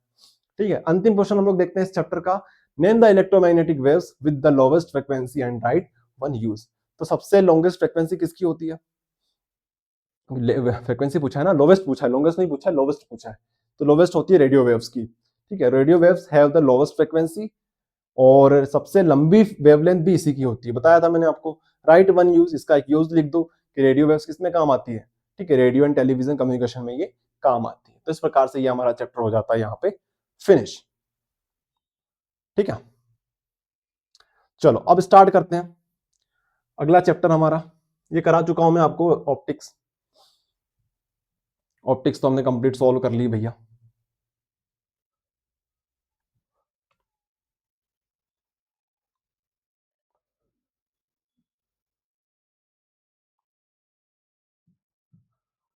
A: ठीक है, अंतिम क्वेश्चन हम लोग देखते हैं इस चैप्टर का। Name the electromagnetic waves with the lowest frequency and right one use. तो सबसे लॉन्गेस्ट फ्रीक्वेंसी किसकी होती है? फ्रीक्वेंसी पूछा है ना, लोवेस्ट पूछा है, लॉन्गेस्ट नहीं पूछा है, लोवेस्ट पूछा है। तो लोवेस्ट होती है रेडियो वेव्स की। ठीक है, radio waves have the lowest frequency और सबसे लंबी वेवलेंथ भी इसी की होती है, बताया था मैंने आपको। राइट वन यूज, इसका एक यूज लिख दो कि रेडियो वेव्स किसमें काम आती है? ठीक है, रेडियो एंड टेलीविजन कम्युनिकेशन में ये काम आती है। तो इस प्रकार से ये हमारा चैप्टर हो जाता है यहाँ पे फिनिश। ठीक है, चलो अब स्टार्ट करते हैं अगला चैप्टर हमारा। ये करा चुका हूं मैं आपको, ऑप्टिक्स। ऑप्टिक्स तो हमने कंप्लीट सॉल्व कर ली भैया।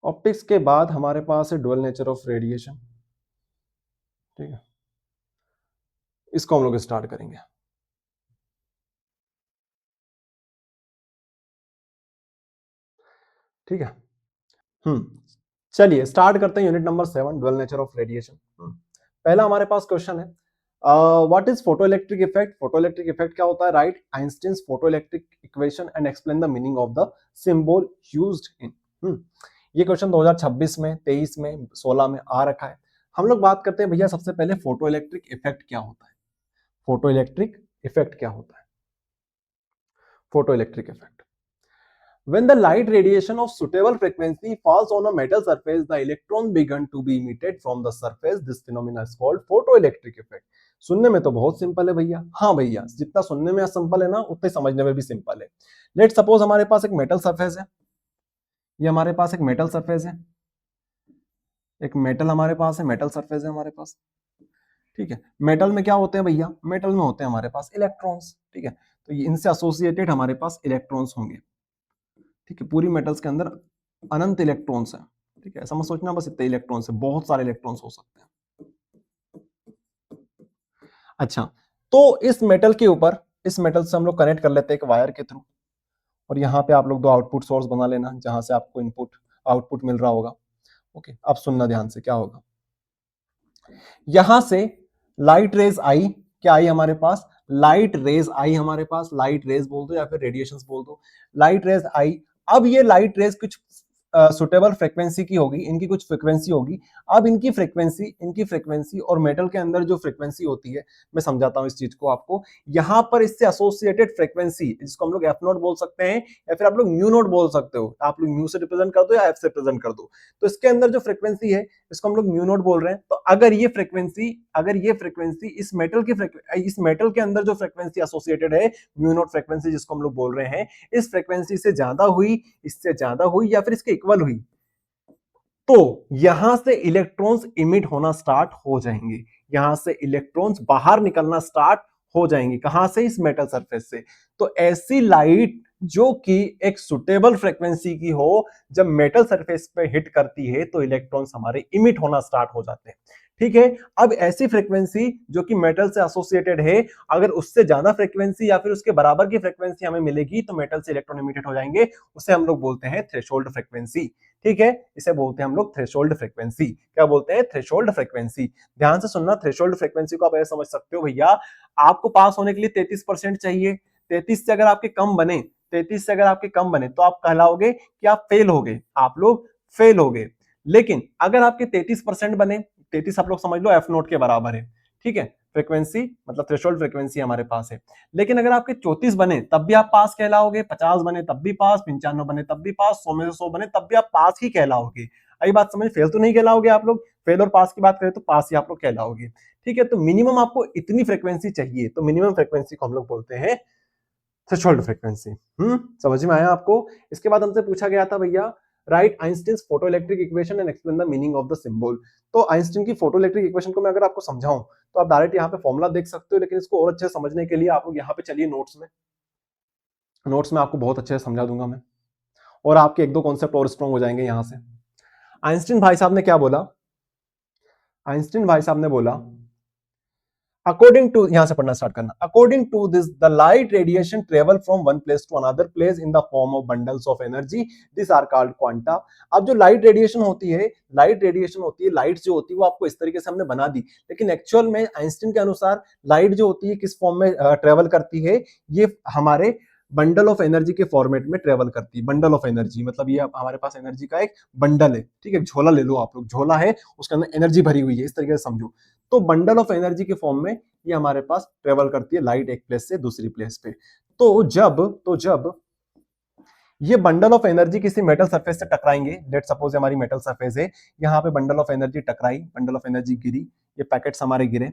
A: ऑप्टिक्स के बाद हमारे पास है डुअल नेचर ऑफ रेडिएशन। ठीक है, इसको हम लोग स्टार्ट करेंगे। ठीक है, चलिए स्टार्ट करते हैं unit number 7, dual nature of radiation. पहला हमारे पास क्वेश्चन है, what is photoelectric effect. Photoelectric effect क्या होता है? Right Einstein's photoelectric equation and explain the meaning of the symbol used in. ये क्वेश्चन 2026 में, 23 में, 16 में आ रखा है। हम लोग बात करते हैं भैया सबसे पहले फोटोइलेक्ट्रिक इफेक्ट क्या होता है। फोटोइलेक्ट्रिक इफेक्ट क्या होता है? Photoelectric effect, when the light radiation of suitable frequency falls on a metal surface, the electron begin to be emitted from the surface. This phenomena is called photoelectric effect. सुनने में तो बहुत सिंपल है भैया। हाँ भैया, जितना सुनने में सिंपल है ना उतने समझने में भी सिंपल है। लेट सपोज हमारे पास एक मेटल सरफेस है। ये हमारे पास एक मेटल सरफेस है, एक मेटल हमारे पास है, मेटल सरफेस है हमारे पास। ठीक है, मेटल में क्या होते हैं भैया? मेटल में होते हैं हमारे पास इलेक्ट्रॉन्स। ठीक है, तो ये इनसे एसोसिएटेड हमारे पास इलेक्ट्रॉन्स होंगे। ठीक है, पूरी मेटल्स के अंदर अनंत इलेक्ट्रॉन्स है। ठीक है, ऐसा मत सोचना बस इतने इलेक्ट्रॉन्स है, बहुत सारे इलेक्ट्रॉन्स हो सकते हैं। अच्छा, तो इस मेटल के ऊपर, इस मेटल से हम लोग कनेक्ट कर लेते हैं एक वायर के थ्रू, और यहाँ पे आप लोग दो आउटपुट सोर्स बना लेना जहां से आपको इनपुट आउटपुट मिल रहा होगा। ओके, अब सुनना ध्यान से क्या होगा। यहां से लाइट रेज आई, क्या आई हमारे पास, लाइट रेज आई हमारे पास, लाइट रेज बोल दो या फिर रेडिएशंस बोल दो, लाइट रेज आई। अब ये लाइट रेज कुछ सुटेबल फ्रीक्वेंसी की होगी, इनकी कुछ फ्रीक्वेंसी होगी। अब इनकी फ्रीक्वेंसी और मेटल के अंदर जो फ्रीक्वेंसी होती है, मैं समझाता हूं इस चीज को आपको। यहां पर इससे एसोसिएटेड फ्रीक्वेंसी, जिसको हम लोग एफ नोट बोल सकते हैं या फिर आप लोग म्यू नोट बोल सकते हो, आप लोग म्यू से रिप्रेजेंट कर दो या एफ से रिप्रेजेंट कर दो। तो इसके अंदर जो फ्रीक्वेंसी है इसको हम लोग म्यू नोट बोल रहे हैं। तो अगर ये फ्रीक्वेंसी इस मेटल के अंदर जो फ्रीक्वेंसी एसोसिएटेड है, म्यू नोट फ्रीक्वेंसी जिसको हम लोग बोल रहे हैं, इस फ्रीक्वेंसी से ज्यादा हुई, इससे ज्यादा हुई या फिर इसके इक्वल हुई, तो यहां से इलेक्ट्रॉन्स इमिट होना स्टार्ट हो जाएंगे, यहां से इलेक्ट्रॉन्स बाहर निकलना स्टार्ट हो जाएंगे। कहां से, इस मेटल सरफेस से। तो ऐसी लाइट जो कि एक सुटेबल फ्रीक्वेंसी की हो, जब मेटल सरफेस पे हिट करती है तो इलेक्ट्रॉन्स हमारे इमिट होना स्टार्ट हो जाते हैं। ठीक है, अब ऐसी फ्रीक्वेंसी जो कि मेटल से एसोसिएटेड है, अगर उससे ज्यादा फ्रीक्वेंसी या फिर उसके बराबर की फ्रीक्वेंसी हमें मिलेगी तो मेटल से इलेक्ट्रॉन इमिटेड हो जाएंगे, उसे हम लोग बोलते हैं थ्रेशोल्ड फ्रीक्वेंसी। ठीक है, इसे बोलते हैं हम लोग थ्रेशोल्ड फ्रीक्वेंसी। क्या बोलते हैं, थ्रेशोल्ड फ्रीक्वेंसी। ध्यान से सुनना, थ्रेशोल्ड फ्रीक्वेंसी को आप ऐसे समझ सकते हो, भैया आपको पास होने के लिए 33% चाहिए, 33 से अगर आपके कम बने, 33 से अगर आपके कम बने तो आप कहलाओगे कि आप फेल हो गए, आप लोग फेल हो गए। लेकिन अगर आपके 33% बने, 33 आप लोग समझ लो एफ नोट के बराबर है, ठीक है, फ्रीक्वेंसी मतलब थ्रेशोल्ड फ्रीक्वेंसी हमारे पास है। लेकिन अगर आपके 34 बने तब भी आप पास कहलाओगे, 50 बने तब भी पास, 95 बने तब भी पास, 100 में से 100 बने तब भी आप पास ही कहलाओगे। आई बात समझ, फेल तो नहीं कहलाओगे आप लोग, फेल और पास की बात करें तो पास ही आप लोग कहलाओगे। ठीक है, तो मिनिमम आपको इतनी फ्रीक्वेंसी चाहिए, तो मिनिमम फ्रीक्वेंसी को हम लोग बोलते हैं थ्रेशोल्ड फ्रीक्वेंसी। समझ में आया आपको। इसके बाद हमसे पूछा गया था, भैया right Einstein photoelectric equation and explain the meaning of the symbol. तो आइंस्टीन की फोटोइलेक्ट्रिक इक्वेशन को मैं अगर आपको समझाऊं तो आप डायरेक्ट यहाँ पे फॉर्मुला देख सकते हो, लेकिन इसको और अच्छे से समझने के लिए आप लोग यहाँ पे चलिए नोट्स में, नोट्स में आपको बहुत अच्छे से समझा दूंगा मैं, और आपके एक दो कॉन्सेप्ट और स्ट्रॉन्ग हो जाएंगे यहाँ से। आइंस्टीन भाई साहब ने क्या बोला, आइंस्टीन भाई साहब ने बोला, अकॉर्डिंग टू, यहां से पढ़ना स्टार्ट करना, according to this the light radiation travel from one place to another place in the form of bundles of energy, this are called quanta. अब जो लाइट रेडिएशन होती है, लाइट जो होती है वो आपको इस तरीके से हमने बना दी, लेकिन एक्चुअल में आइंस्टीन के अनुसार लाइट जो होती है किस फॉर्म में ट्रेवल करती है, ये हमारे बंडल ऑफ एनर्जी के फॉर्मेट में ट्रेवल करती है। बंडल ऑफ एनर्जी मतलब ये हमारे पास एनर्जी का एक बंडल है, ठीक है, झोला ले लो आप लोग, झोला है उसके अंदर एनर्जी भरी हुई है, इस तरीके से समझो। तो बंडल ऑफ एनर्जी के फॉर्म में ये हमारे पास ट्रेवल करती है लाइट एक प्लेस से दूसरी प्लेस पे। तो जब ये बंडल ऑफ एनर्जी किसी मेटल सरफेस से टकराएंगे, लेट सपोज हमारी मेटल सरफेस है, यहाँ पे बंडल ऑफ एनर्जी टकराई, बंडल ऑफ एनर्जी गिरी, ये पैकेट्स हमारे गिरे,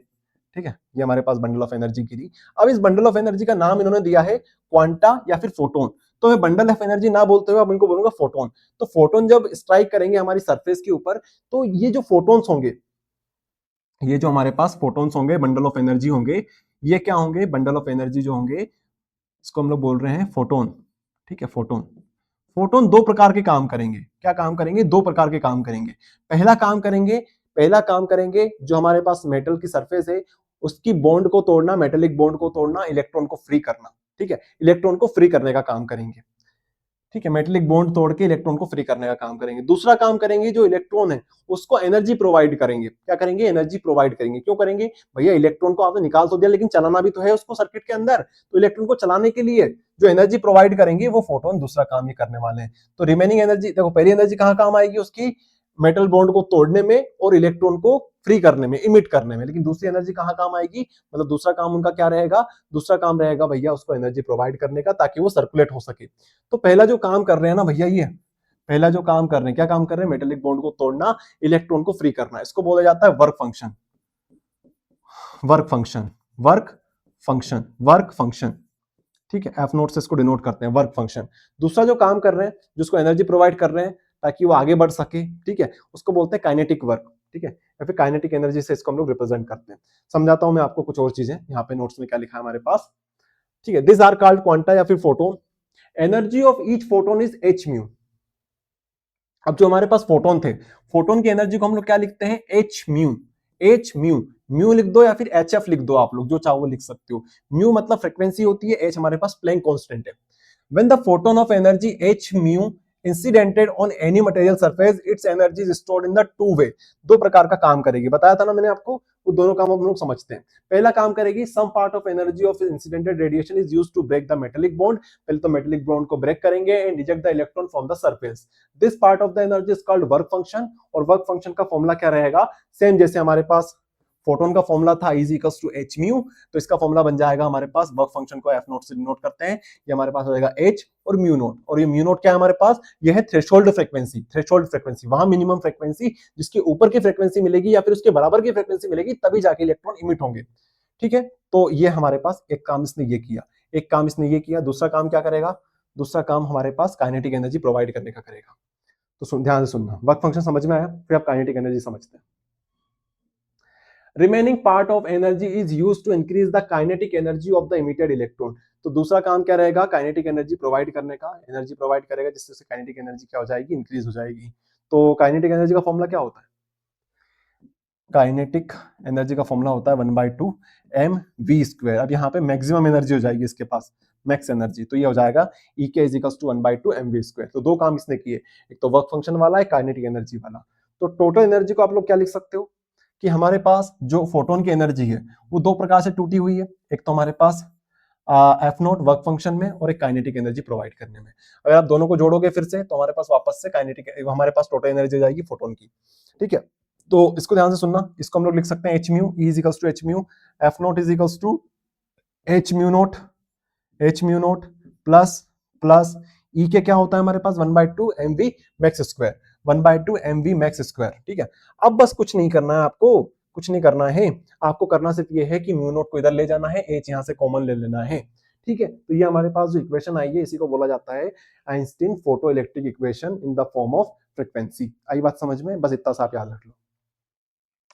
A: ठीक है, ये हमारे पास बंडल ऑफ एनर्जी गिरी। अब इस बंडल ऑफ एनर्जी का नाम इन्होंने दिया है क्वांटा या फिर फोटोन। तो मैं बंडल ऑफ एनर्जी ना बोलते हुए अब इनको बोलूंगा फोटोन। तो फोटोन जब स्ट्राइक करेंगे हमारी सरफेस के ऊपर, तो ये जो फोटोन्स होंगे, ये जो हमारे पास फोटोन्स होंगे, बंडल ऑफ एनर्जी होंगे, ये क्या होंगे, बंडल ऑफ एनर्जी जो होंगे इसको हम लोग बोल रहे हैं फोटोन। ठीक है, फोटोन। फोटोन दो प्रकार के काम करेंगे, क्या काम करेंगे, दो प्रकार के काम करेंगे। पहला काम करेंगे जो हमारे पास मेटल की सरफेस है उसकी बॉन्ड को तोड़ना, मेटेलिक बॉन्ड को तोड़ना, इलेक्ट्रॉन को फ्री करना। ठीक है, इलेक्ट्रॉन को फ्री करने का काम करेंगे। ठीक है, मेटेलिक बॉन्ड तोड़ के इलेक्ट्रॉन को फ्री करने का काम करेंगे। दूसरा काम करेंगे, जो इलेक्ट्रॉन है उसको एनर्जी प्रोवाइड करेंगे। क्या करेंगे, एनर्जी प्रोवाइड करेंगे। क्यों करेंगे, भैया इलेक्ट्रॉन को आपने निकाल तो दिया लेकिन चलाना भी तो है उसको सर्किट के अंदर, तो इलेक्ट्रॉन को चलाने के लिए जो एनर्जी प्रोवाइड करेंगे वो फोटोन दूसरा काम ही करने वाले हैं। तो रिमेनिंग एनर्जी देखो, पहली एनर्जी कहां काम आएगी उसकी, मेटल बॉन्ड को तोड़ने में और इलेक्ट्रॉन को फ्री करने में, इमिट करने में। लेकिन दूसरी एनर्जी कहां काम आएगी, मतलब दूसरा काम उनका क्या रहेगा, दूसरा काम रहेगा भैया उसको एनर्जी प्रोवाइड करने का ताकि वो सर्कुलेट हो सके। तो पहला जो काम कर रहे हैं ना भैया, ये पहला जो काम कर रहे हैं, क्या काम कर रहे हैं, मेटेलिक बॉन्ड को तोड़ना, इलेक्ट्रॉन को फ्री करना, इसको बोला जाता है work function. Work function, work function, work function. ठीक है, एफ नोट से इसको डिनोट करते हैं, वर्क फंक्शन। दूसरा जो काम कर रहे हैं, जिसको एनर्जी प्रोवाइड कर रहे हैं ताकि वो आगे बढ़ सके, ठीक है, उसको बोलते हैं काइनेटिक वर्क। ठीक है, या फिर काइनेटिक एनर्जी से इसको हम लोग रिप्रेजेंट करते हैं। समझाता हूं मैं आपको कुछ और चीजें, यहाँ पे नोट्स में क्या लिखा है हमारे पास। ठीक है, दिस आर कॉल्ड क्वांटा या फिर photon. Energy of each photon is H mu. अब जो हमारे पास फोटोन थे, फोटोन की एनर्जी को हम लोग क्या लिखते हैं, H mu. H mu, mu लिख दो या फिर एच एफ लिख दो, आप लोग जो चाहो वो लिख सकते हो। म्यू मतलब फ्रीक्वेंसी होती है, एच हमारे पास प्लैंक कांस्टेंट है। When the photon of energy h mu incidented on any material surface, its energy is stored in the two way। दो प्रकार का काम करेगी, बताया था ना मैंने आपको, वो दोनों काम हम लोग समझते हैं। पहला काम करेगी, some part of energy of incidented radiation is used to break the metallic bond। पहले तो metallic bond को break करेंगे and eject the electron from the surface। This part of the energy is called work function। और work function का फॉर्मूला क्या रहेगा, सेम जैसे हमारे पास फोटोन का फॉर्मूला था E equals to H mu, तो इसका फॉर्मूला बन जाएगा हमारे पास, वर्क फंक्शन को एफ नोट से डिनोट करते हैं, ये हमारे पास हो जाएगा एच और म्यू नोट। और ये म्यू नोट क्या है हमारे पास, ये है थ्रेशोल्ड फ्रीक्वेंसी। थ्रेशोल्ड फ्रीक्वेंसी वहां मिनिमम फ्रीक्वेंसी जिसके ऊपर की फ्रीक्वेंसी मिलेगी या फिर उसके बराबर की फ्रीक्वेंसी मिलेगी तभी जाके इलेक्ट्रॉन इमिट होंगे। ठीक है, तो ये हमारे पास एक काम इसने ये किया, एक काम इसने ये किया। दूसरा काम क्या करेगा, दूसरा काम हमारे पास काइनेटिक एनर्जी प्रोवाइड करने का करेगा। तो ध्यान से सुनना, वर्क फंक्शन समझ में आया, फिर आप काइनेटिक एनर्जी समझते हैं। Remaining part of energy is used to increase the kinetic energy of the emitted electron. तो दूसरा काम क्या रहेगा, काइनेटिक एनर्जी प्रोवाइड करने का, एनर्जी प्रोवाइड करेगा जिससे काइनेटिक एनर्जी क्या हो जाएगी, इंक्रीज हो जाएगी। तो काइनेटिक एनर्जी का फॉर्मूला क्या होता है, काइनेटिक एनर्जी का फॉर्मूला होता है 1/2 mv²। अब यहाँ पे मैक्सिमम एनर्जी हो जाएगी इसके पास, मैक्स एनर्जी, तो ये हो जाएगा E k इज 1/2 mv²। तो दो काम इसने किए, एक तो वर्क फंक्शन वाला, एक काइनेटिक एनर्जी वाला। तो टोटल एनर्जी को आप लोग क्या लिख सकते हो कि हमारे पास जो फोटोन की एनर्जी है वो दो प्रकार से टूटी हुई है, एक तो हमारे पास एफ नॉट वर्क फंक्शन में और एक काइनेटिक एनर्जी प्रोवाइड करने में। अगर आप दोनों को जोड़ोगे फिर से तो हमारे पास वापस से काइनेटिक, हमारे पास टोटल एनर्जी हो जाएगी फोटोन की। ठीक है, तो इसको ध्यान से सुनना, इसको हम लोग लिख सकते हैं H mu, E is equals to H mu, F naught is equals to H mu naught plus plus E के क्या होता है हमारे पास 1/2 mv max square, 1/2 mv max square. ठीक है, अब बस कुछ नहीं करना है आपको, कुछ नहीं करना है आपको, करना सिर्फ ये है कि म्यू नोट को इधर ले जाना है, एच यहां से कॉमन ले लेना है। ठीक है, तो ये हमारे पास जो इक्वेशन आई है इसी को बोला जाता है Einstein photo electric equation in the form of frequency. आई बात समझ में, बस इतना सा आप याद रख लो,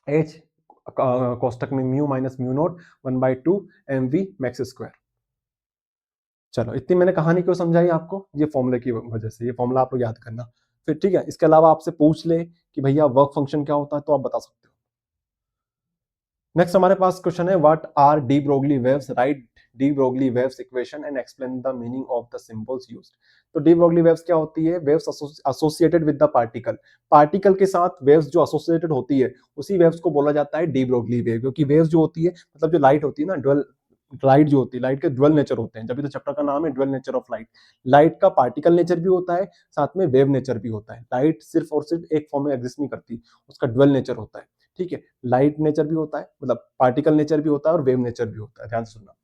A: एच कोष्टक में mu minus mu naught 1/2 mv max square. चलो, इतनी मैंने कहानी क्यों समझाई आपको, ये फॉर्मूले की वजह से, ये फॉर्मूला आप लोग याद करना फिर। ठीक है, इसके अलावा आपसे पूछ ले कि भैया वर्क फंक्शन क्या होता है तो आप बता सकते हो। नेक्स्ट हमारे पास क्वेश्चन है, what R de Broglie waves, right de Broglie waves equation and explain the meaning of the symbols used. तो डी ब्रोगली वेव्स क्या होती है, waves associated with the particle, particle के साथ वेव्स जो एसोसिएटेड होती है उसी वेव्स को बोला जाता है डी ब्रोगली वेव। क्योंकि वेव्स जो होती है, मतलब जो लाइट होती है ना, ड्वेल लाइट जो होती है, लाइट के ड्वेल नेचर होते हैं, जब तो चैप्टर का नाम है dual nature of light. Light का पार्टिकल नेचर भी होता है, साथ में वेव नेचर भी होता है। लाइट सिर्फ और सिर्फ एक फॉर्म में एग्जिस्ट नहीं करती, उसका ड्वेल नेचर होता है। ठीक है, लाइट नेचर भी होता है, मतलब पार्टिकल नेचर भी होता है और वेव नेचर भी होता है, ध्यान सुनना।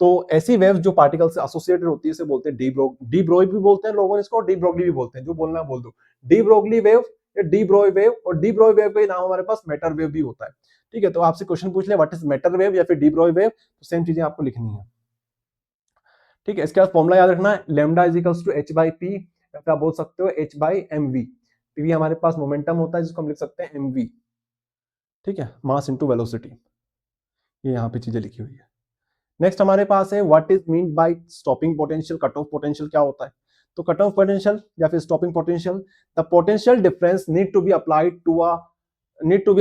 A: तो ऐसी वेव जो पार्टिकल से एसोसिएटेड होती है इसे बोलते हैं डी ब्रोई भी बोलते हैं लोगों ने इसको, डी ब्रोगली भी बोलते हैं, जो बोलना है बोल दो। डी ब्रोगली वेव या डी ब्रोई वेव, और डी ब्रोई वेव का ही नाम हमारे पास मैटर वेव भी होता है। ठीक है, तो आपसे क्वेश्चन पूछ ले व्हाट इज मैटर वेव या फिर डी ब्रोई वेव, तो सेम चीजें आपको लिखनी है। ठीक है, इसके बाद फॉर्मूला याद रखना है, lambda is equals to h by p, आप बोल सकते हो h बाई mv। पी हमारे पास मोमेंटम होता है जिसको हम लिख सकते हैं mv। ठीक है, मास इनटू वेलोसिटी, ये यहाँ पे चीजें लिखी हुई है। नेक्स्ट हमारे पास है, what is mean by stopping potential, cut off potential क्या होता है। तो कट ऑफ पोटेंशियल या फिर stopping potential, the potential difference need to be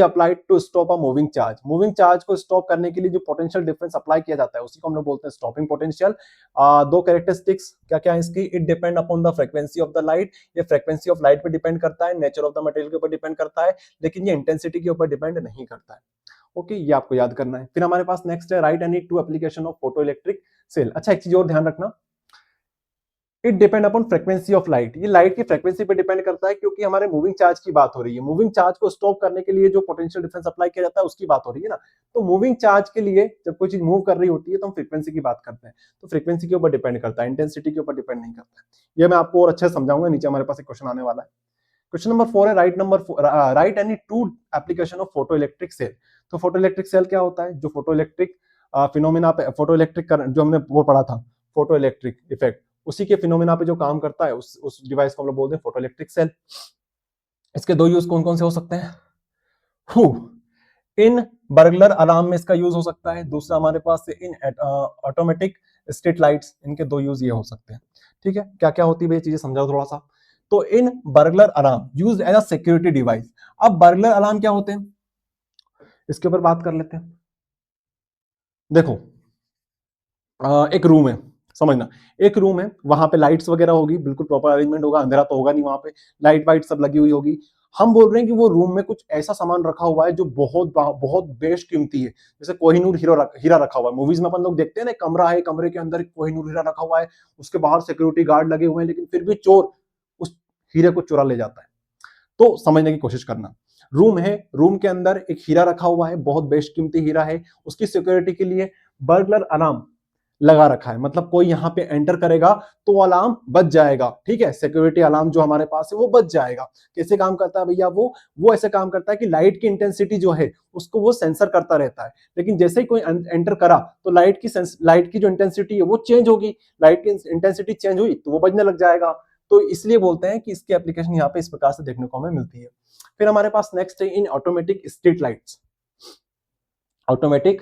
A: applied to stop a moving charge. Moving charge को स्टॉप करने के लिए जो पोटेंशियल डिफरेंस अप्लाई किया जाता है उसी को हम लोग बोलते हैं स्टॉपिंग पोटेंशियल। दो कैरेक्टरिस्टिक्स क्या क्या है इसकी, it depend upon the frequency of the light, ये फ्रीक्वेंसी ऑफ लाइट पे डिपेंड करता है, नेचर ऑफ द मटेरियल के ऊपर डिपेंड करता है, लेकिन ये इंटेंसिटी के ऊपर डिपेंड नहीं करता है। ओके, ये आपको याद करना है। फिर हमारे पास नेक्स्ट है, write any two application of photo electric cell. अच्छा, एक चीज और ध्यान रखना, it depend upon frequency of light, ये लाइट की फ्रीक्वेंसी पे डिपेंड करता है, क्योंकि हमारे मूविंग चार्ज की बात हो रही है। मूविंग चार्ज को स्टॉप करने के लिए जो पोटेंशियल डिफरेंस अप्लाई किया जाता है उसकी बात हो रही है ना। तो मूविंग चार्ज के लिए जब कोई चीज मूव कर रही होती है तो हम फ्रीक्वेंसी की बात करते हैं, तो फ्रीक्वेंसी के ऊपर डिपेंड करता है, इंटेंसिटी के ऊपर डिपेंड नहीं करता है। ये मैं आपको और अच्छे से समझाऊंगा, नीचे हमारे पास एक क्वेश्चन आने वाला है। क्वेश्चन नंबर 4 है, write any two application of photo electric cell. तो फोटो इलेक्ट्रिक सेल क्या होता है, जो फोटो इलेक्ट्रिक फिनोमिना पे, फोटो इलेक्ट्रिक जो हमने वो पढ़ा था फोटो इलेक्ट्रिक इफेक्ट, उसी के फिनोमिना पे जो काम करता है उस डिवाइस को हम लोग बोलते हैं फोटो इलेक्ट्रिक सेल। इसके दो यूज कौन कौन से हो सकते हैं, इन बर्गलर अलार्म में इसका यूज हो सकता है, दूसरा हमारे पास इन ऑटोमेटिक स्ट्रीट लाइट्स, इनके दो यूज ये हो सकते हैं। ठीक है, क्या क्या होती है ये चीजें समझाओ थोड़ा सा। तो in burglar alarm used as a security device. अब बर्गलर अलार्म क्या होते हैं, इसके ऊपर बात कर लेते हैं। देखो, एक रूम है, समझना, एक रूम है, वहां पे लाइट्स वगैरह होगी, बिल्कुल प्रॉपर अरेंजमेंट होगा, अंधेरा तो होगा नहीं वहां पे, लाइट वाइट सब लगी हुई होगी। हम बोल रहे हैं कि वो रूम में कुछ ऐसा सामान रखा हुआ है जो बहुत बहुत बेशकीमती है, जैसे कोहिनूर हीरा रखा हुआ है। मूवीज में अपन लोग देखते हैं ना, कमरा है, कमरे के अंदर कोहिनूर हीरा रखा हुआ है, उसके बाहर सिक्योरिटी गार्ड लगे हुए हैं, लेकिन फिर भी चोर उस हीरे को चुरा ले जाता है। तो समझने की कोशिश करना, रूम है, रूम के अंदर एक हीरा रखा हुआ है, बहुत बेशकीमती हीरा है, उसकी सिक्योरिटी के लिए बर्गलर अलार्म लगा रखा है, मतलब कोई यहां पे एंटर करेगा तो अलार्म बज जाएगा, ठीक है, सिक्योरिटी अलार्म जो हमारे पास है वो बज जाएगा। कैसे काम करता है भैया, वो ऐसे काम करता है कि लाइट की इंटेंसिटी जो है उसको वो सेंसर करता रहता है, लेकिन जैसे ही कोई एंटर करा तो लाइट की जो इंटेंसिटी है वो चेंज होगी, लाइट की इंटेंसिटी चेंज हुई तो वो बजने लग जाएगा। तो इसलिए बोलते हैं कि इसकी एप्लीकेशन यहाँ पे इस प्रकार से देखने को हमें मिलती है। फिर हमारे पास नेक्स्ट है इन automatic street lights, automatic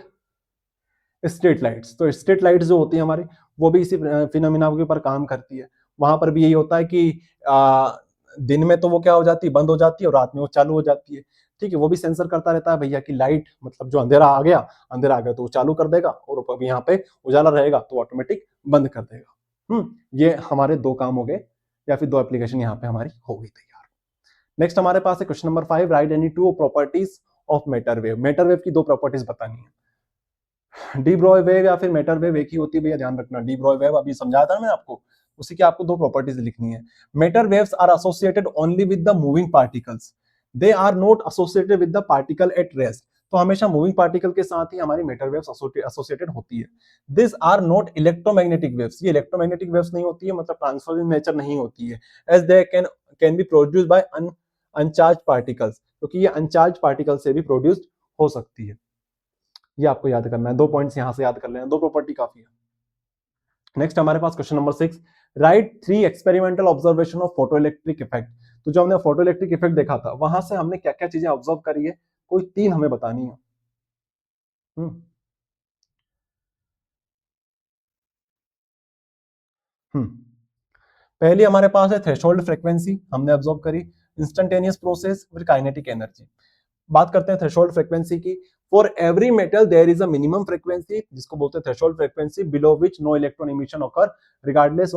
A: street lights. तो स्ट्रीट लाइट्स जो होती है हमारी, वो भी इसी फिनोमिना के ऊपर काम करती है। वहां पर भी यही होता है कि दिन में तो वो क्या हो जाती है, बंद हो जाती है, और रात में वो चालू हो जाती है, ठीक है। वो भी सेंसर करता रहता है भैया कि लाइट, मतलब जो अंधेरा आ गया तो वो चालू कर देगा, और यहाँ पे उजाला रहेगा तो ऑटोमेटिक बंद कर देगा। ये हमारे दो काम हो गए, या फिर दो एप्लीकेशन यहाँ पे हमारी हो गई तैयार। नेक्स्ट हमारे पास है question number 5, right any to properties of matter wave. Matter wave की दो प्रॉपर्टीज बतानी है। डी ब्रॉय वेव या फिर मैटर वेव एक ही होती है भैया, ध्यान रखना। डी ब्रॉय वेव अभी समझाया था मैं आपको, उसी की आपको दो प्रॉपर्टीज लिखनी है। Matter waves are associated only with the moving particles, they are not associated with the particle at rest. तो हमेशा मूविंग पार्टिकल के साथ ही हमारी मैटर वेव्स एसोसिएटेड होती है। This are not electromagnetic waves, ये इलेक्ट्रोमैग्नेटिक वेव्स नहीं होती है, मतलब ट्रांसफर इन नेचर नहीं होती है। As they can be produced by uncharged particles, क्योंकि ये अनचार्ज पार्टिकल से भी प्रोड्यूस्ड हो सकती है। ये आपको याद करना है, दो पॉइंट्स यहां से याद कर लेना, दो प्रॉपर्टी काफी है। नेक्स्ट हमारे पास question number 6, write 3 experimental observation of photo electric effect. तो जो हमने फोटो इलेक्ट्रिक इफेक्ट देखा था, वहां से हमने क्या क्या चीजें ऑब्जर्व करी है, कोई तीन हमें बतानी है। हम्म हम्म पहली हमारे पास है थ्रेशोल्ड फ्रीक्वेंसी, हमने ऑब्जर्व करी, इंस्टेंटेनियस प्रोसेस, फिर काइनेटिक एनर्जी। बात करते हैं थ्रेशोल्ड फ्रीक्वेंसी की। For every metal there is a minimum frequency, जिसको बोलते हैं threshold frequency, below which no electron emission occur regardless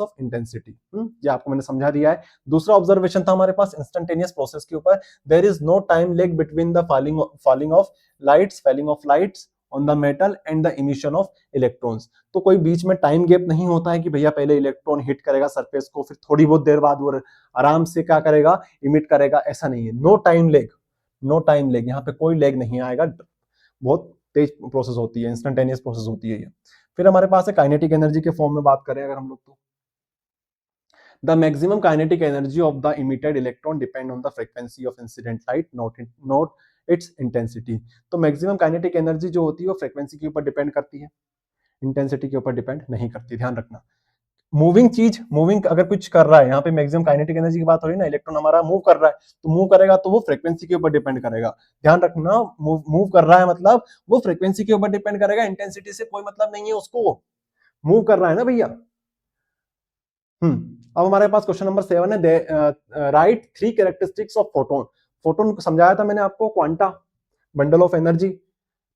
A: of intensity. ये आपको मैंने समझा दिया है। दूसरा ऑब्जर्वेशन था हमारे पास इंस्टेंटेनियस प्रोसेस के ऊपर, there is no time lag between the falling of lights on the metal and the emission of electrons. तो कोई बीच में टाइम गैप नहीं होता है कि भैया पहले इलेक्ट्रॉन हिट करेगा सरफेस को, फिर थोड़ी बहुत देर बाद वो आराम से क्या करेगा, इमिट करेगा, ऐसा नहीं है। No time lag, no time lag, यहाँ पे कोई लेग नहीं आएगा, बहुत तेज प्रोसेस होती है, इंस्टेंटेनियस प्रोसेस होती है ये। फिर हमारे पास है काइनेटिक एनर्जी के फॉर्म में बात करें अगर हम लोग, तो the maximum kinetic energy of the emitted electron depend on the frequency of incident light, not it's intensity. तो मैक्सिमम काइनेटिक एनर्जी जो होती है वो फ्रीक्वेंसी के ऊपर डिपेंड करती है, इंटेंसिटी के ऊपर डिपेंड नहीं करती, ध्यान रखना। मूविंग अगर कुछ कर रहा है, यहाँ पे मैक्सिमम काइनेटिक एनर्जी की बात हो रही है ना, इलेक्ट्रॉन हमारा मूव कर रहा है, तो मूव करेगा तो वो फ्रीक्वेंसी के ऊपर डिपेंड करेगा, ध्यान रखना। मूव कर रहा है मतलब वो फ्रीक्वेंसी के ऊपर डिपेंड करेगा, इंटेंसिटी से कोई मतलब नहीं है उसको, मूव कर रहा है ना भैया। अब हमारे पास क्वेश्चन नंबर 7 है, right 3 characteristics of photon. Photon को समझाया था मैंने आपको, क्वांटा, बंडल ऑफ एनर्जी।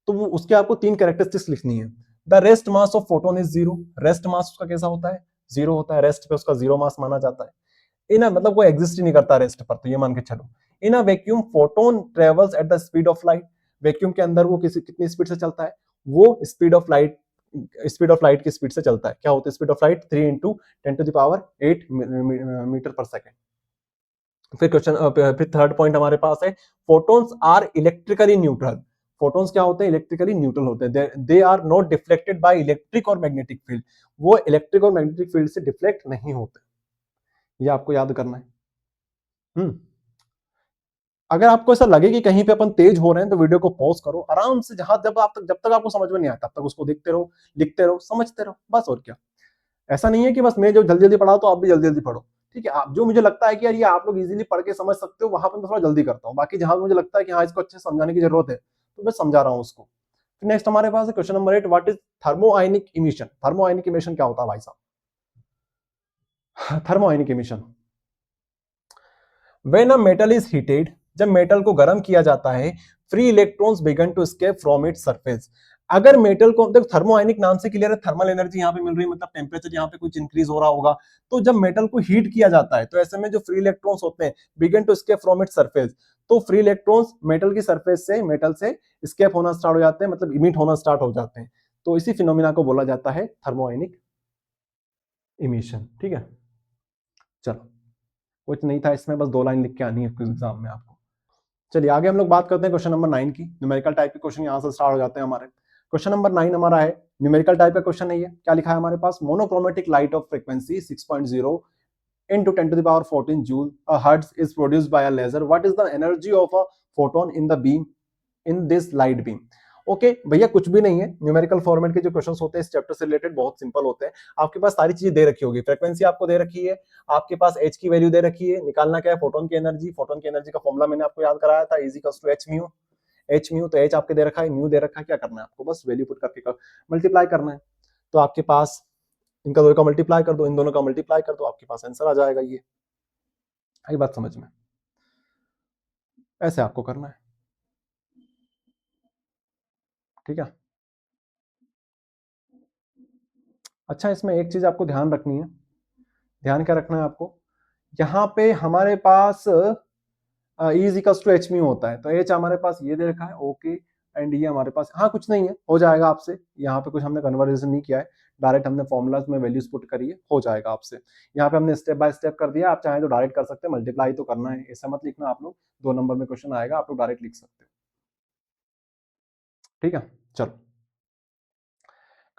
A: तो वो उसके आपको 3 कैरेक्टरिस्टिक्स लिखनी है। The rest mass of photon is zero, rest mass उसका कैसा होता है, जीरो होता है, रेस्ट पे उसका जीरो मास माना जाता है। इन मतलब कोई एग्जिस्ट ही नहीं करता रेस्ट पर, तो ये मान के चलो। In a vacuum photon travels at the speed of light, vacuum के अंदर वो कितनी स्पीड से चलता है, वो स्पीड ऑफ लाइट की स्पीड से चलता है। क्या होता है speed of light, 3 into 10⁸8 metre per second. फिर थर्ड पॉइंट हमारे पास है, photons are electrically neutral. Photons क्या होते हैं, इलेक्ट्रिकली न्यूट्रल होते हैं, they are not deflected by electric और मैग्नेटिक फील्ड, वो इलेक्ट्रिक और मैग्नेटिक फील्ड से डिफ्लेक्ट नहीं होते। ये आपको याद करना है। हम्म अगर आपको ऐसा लगे कि कहीं पे अपन तेज हो रहे हैं, तो वीडियो को पॉज करो आराम से, जब तक आपको समझ में नहीं आता तब तक उसको देखते रहो, लिखते रहो, समझते रहो, बस और क्या। ऐसा नहीं है कि बस मैं जो जल्दी जल्दी पढ़ा तो आप भी जल्दी जल्दी पढ़ो, ठीक है। आप जो मुझे लगता है कि यार ये आप लोग इजीली पढ़ के समझ सकते हो, वहां पर मैं थोड़ा जल्दी करता हूँ, बाकी जहां मुझे लगता है कि हाँ इसको अच्छे समझाने की जरूरत है, तो मैं समझा रहा हूँ उसको। फिर नेक्स्ट हमारे पास है question number 8, what is thermionic emission. Thermionic emission क्या होता है भाई साहब, thermionic emission, when a metal is heated जब मेटल को गर्म किया जाता है, free electrons begin to escape from its surface. अगर मेटल को, देखो थर्मोआयनिक नाम से क्लियर है, थर्मल एनर्जी यहाँ पे मिल रही है, मतलब टेम्परेचर यहाँ पे कुछ इंक्रीज हो रहा होगा। तो जब मेटल को हीट किया जाता है तो ऐसे में जो फ्री इलेक्ट्रॉन्स होते हैं begin to escape from its surface, तो फ्री इलेक्ट्रॉन्स मेटल की सरफेस से, मेटल से एस्केप होना स्टार्ट हो जाते हैं, मतलब इमिट होना स्टार्ट हो जाते हैं। तो इसी फिनोमिना को बोला जाता है थर्मोआयनिक इमिशन। ठीक है, चलो कुछ नहीं था इसमें, बस 2 लाइन लिख के आनी है एग्जाम में आपको। चलिए आगे हम लोग बात करते हैं क्वेश्चन नंबर 9 की। न्यूमेरिकल टाइप के क्वेश्चन यहां से स्टार्ट हो जाते हैं हमारे। क्वेश्चन नंबर 9 हमारा है न्यूमेरिकल टाइप का क्वेश्चन है ये। क्या लिखा है हमारे पास? Monochromatic light of frequency 6.0 into 10 to the power 14 joule a hertz is produced by a laser. What is the energy of a photon in the beam in this light beam? Okay भैया, कुछ भी नहीं है। न्यूमेरिकल फॉर्मेट के जो क्वेश्चंस होते हैं इस चैप्टर से रिलेटेड बहुत सिंपल होते हैं। आपके पास सारी चीजें दे रखी होगी, फ्रीक्वेंसी आपको दे रखी है, आपके पास एच की वैल्यू दे रखी है, निकालना क्या है फोटोन की एनर्जी। फोटोन की एनर्जी का फॉर्मूला मैंने आपको याद कराया था, is equals to H mu. H mu, तो एच आपके दे रखा है, म्यू दे रखा है, क्या करना है आपको? बस वैल्यू पुट करके मल्टीप्लाई करना है। तो आपके पास इनका दो का मल्टीप्लाई कर दो, इन दोनों का मल्टीप्लाई कर दो, आपके पास आंसर आ जाएगा। ये आई बात समझ में? ऐसे आपको करना है, ठीक है। अच्छा, इसमें एक चीज आपको ध्यान रखनी है। ध्यान क्या रखना है आपको? यहाँ पे हमारे पास is equals to H mu होता है, तो एच हमारे पास ये दे रखा है, ओके। एंड ये हमारे पास, हाँ कुछ नहीं है, हो जाएगा आपसे। यहाँ पे कुछ हमने कन्वर्जन नहीं किया है, डायरेक्ट हमने फॉर्मुलाज में वैल्यूज पुट करी है, हो जाएगा आपसे। यहाँ पे हमने स्टेप बाय स्टेप कर दिया, आप चाहें तो डायरेक्ट कर सकते हैं, मल्टीप्लाई तो करना है, ऐसा मत लिखना आप लोग। 2 नंबर में क्वेश्चन आएगा, आप लोग डायरेक्ट लिख सकते हो, ठीक है। चलो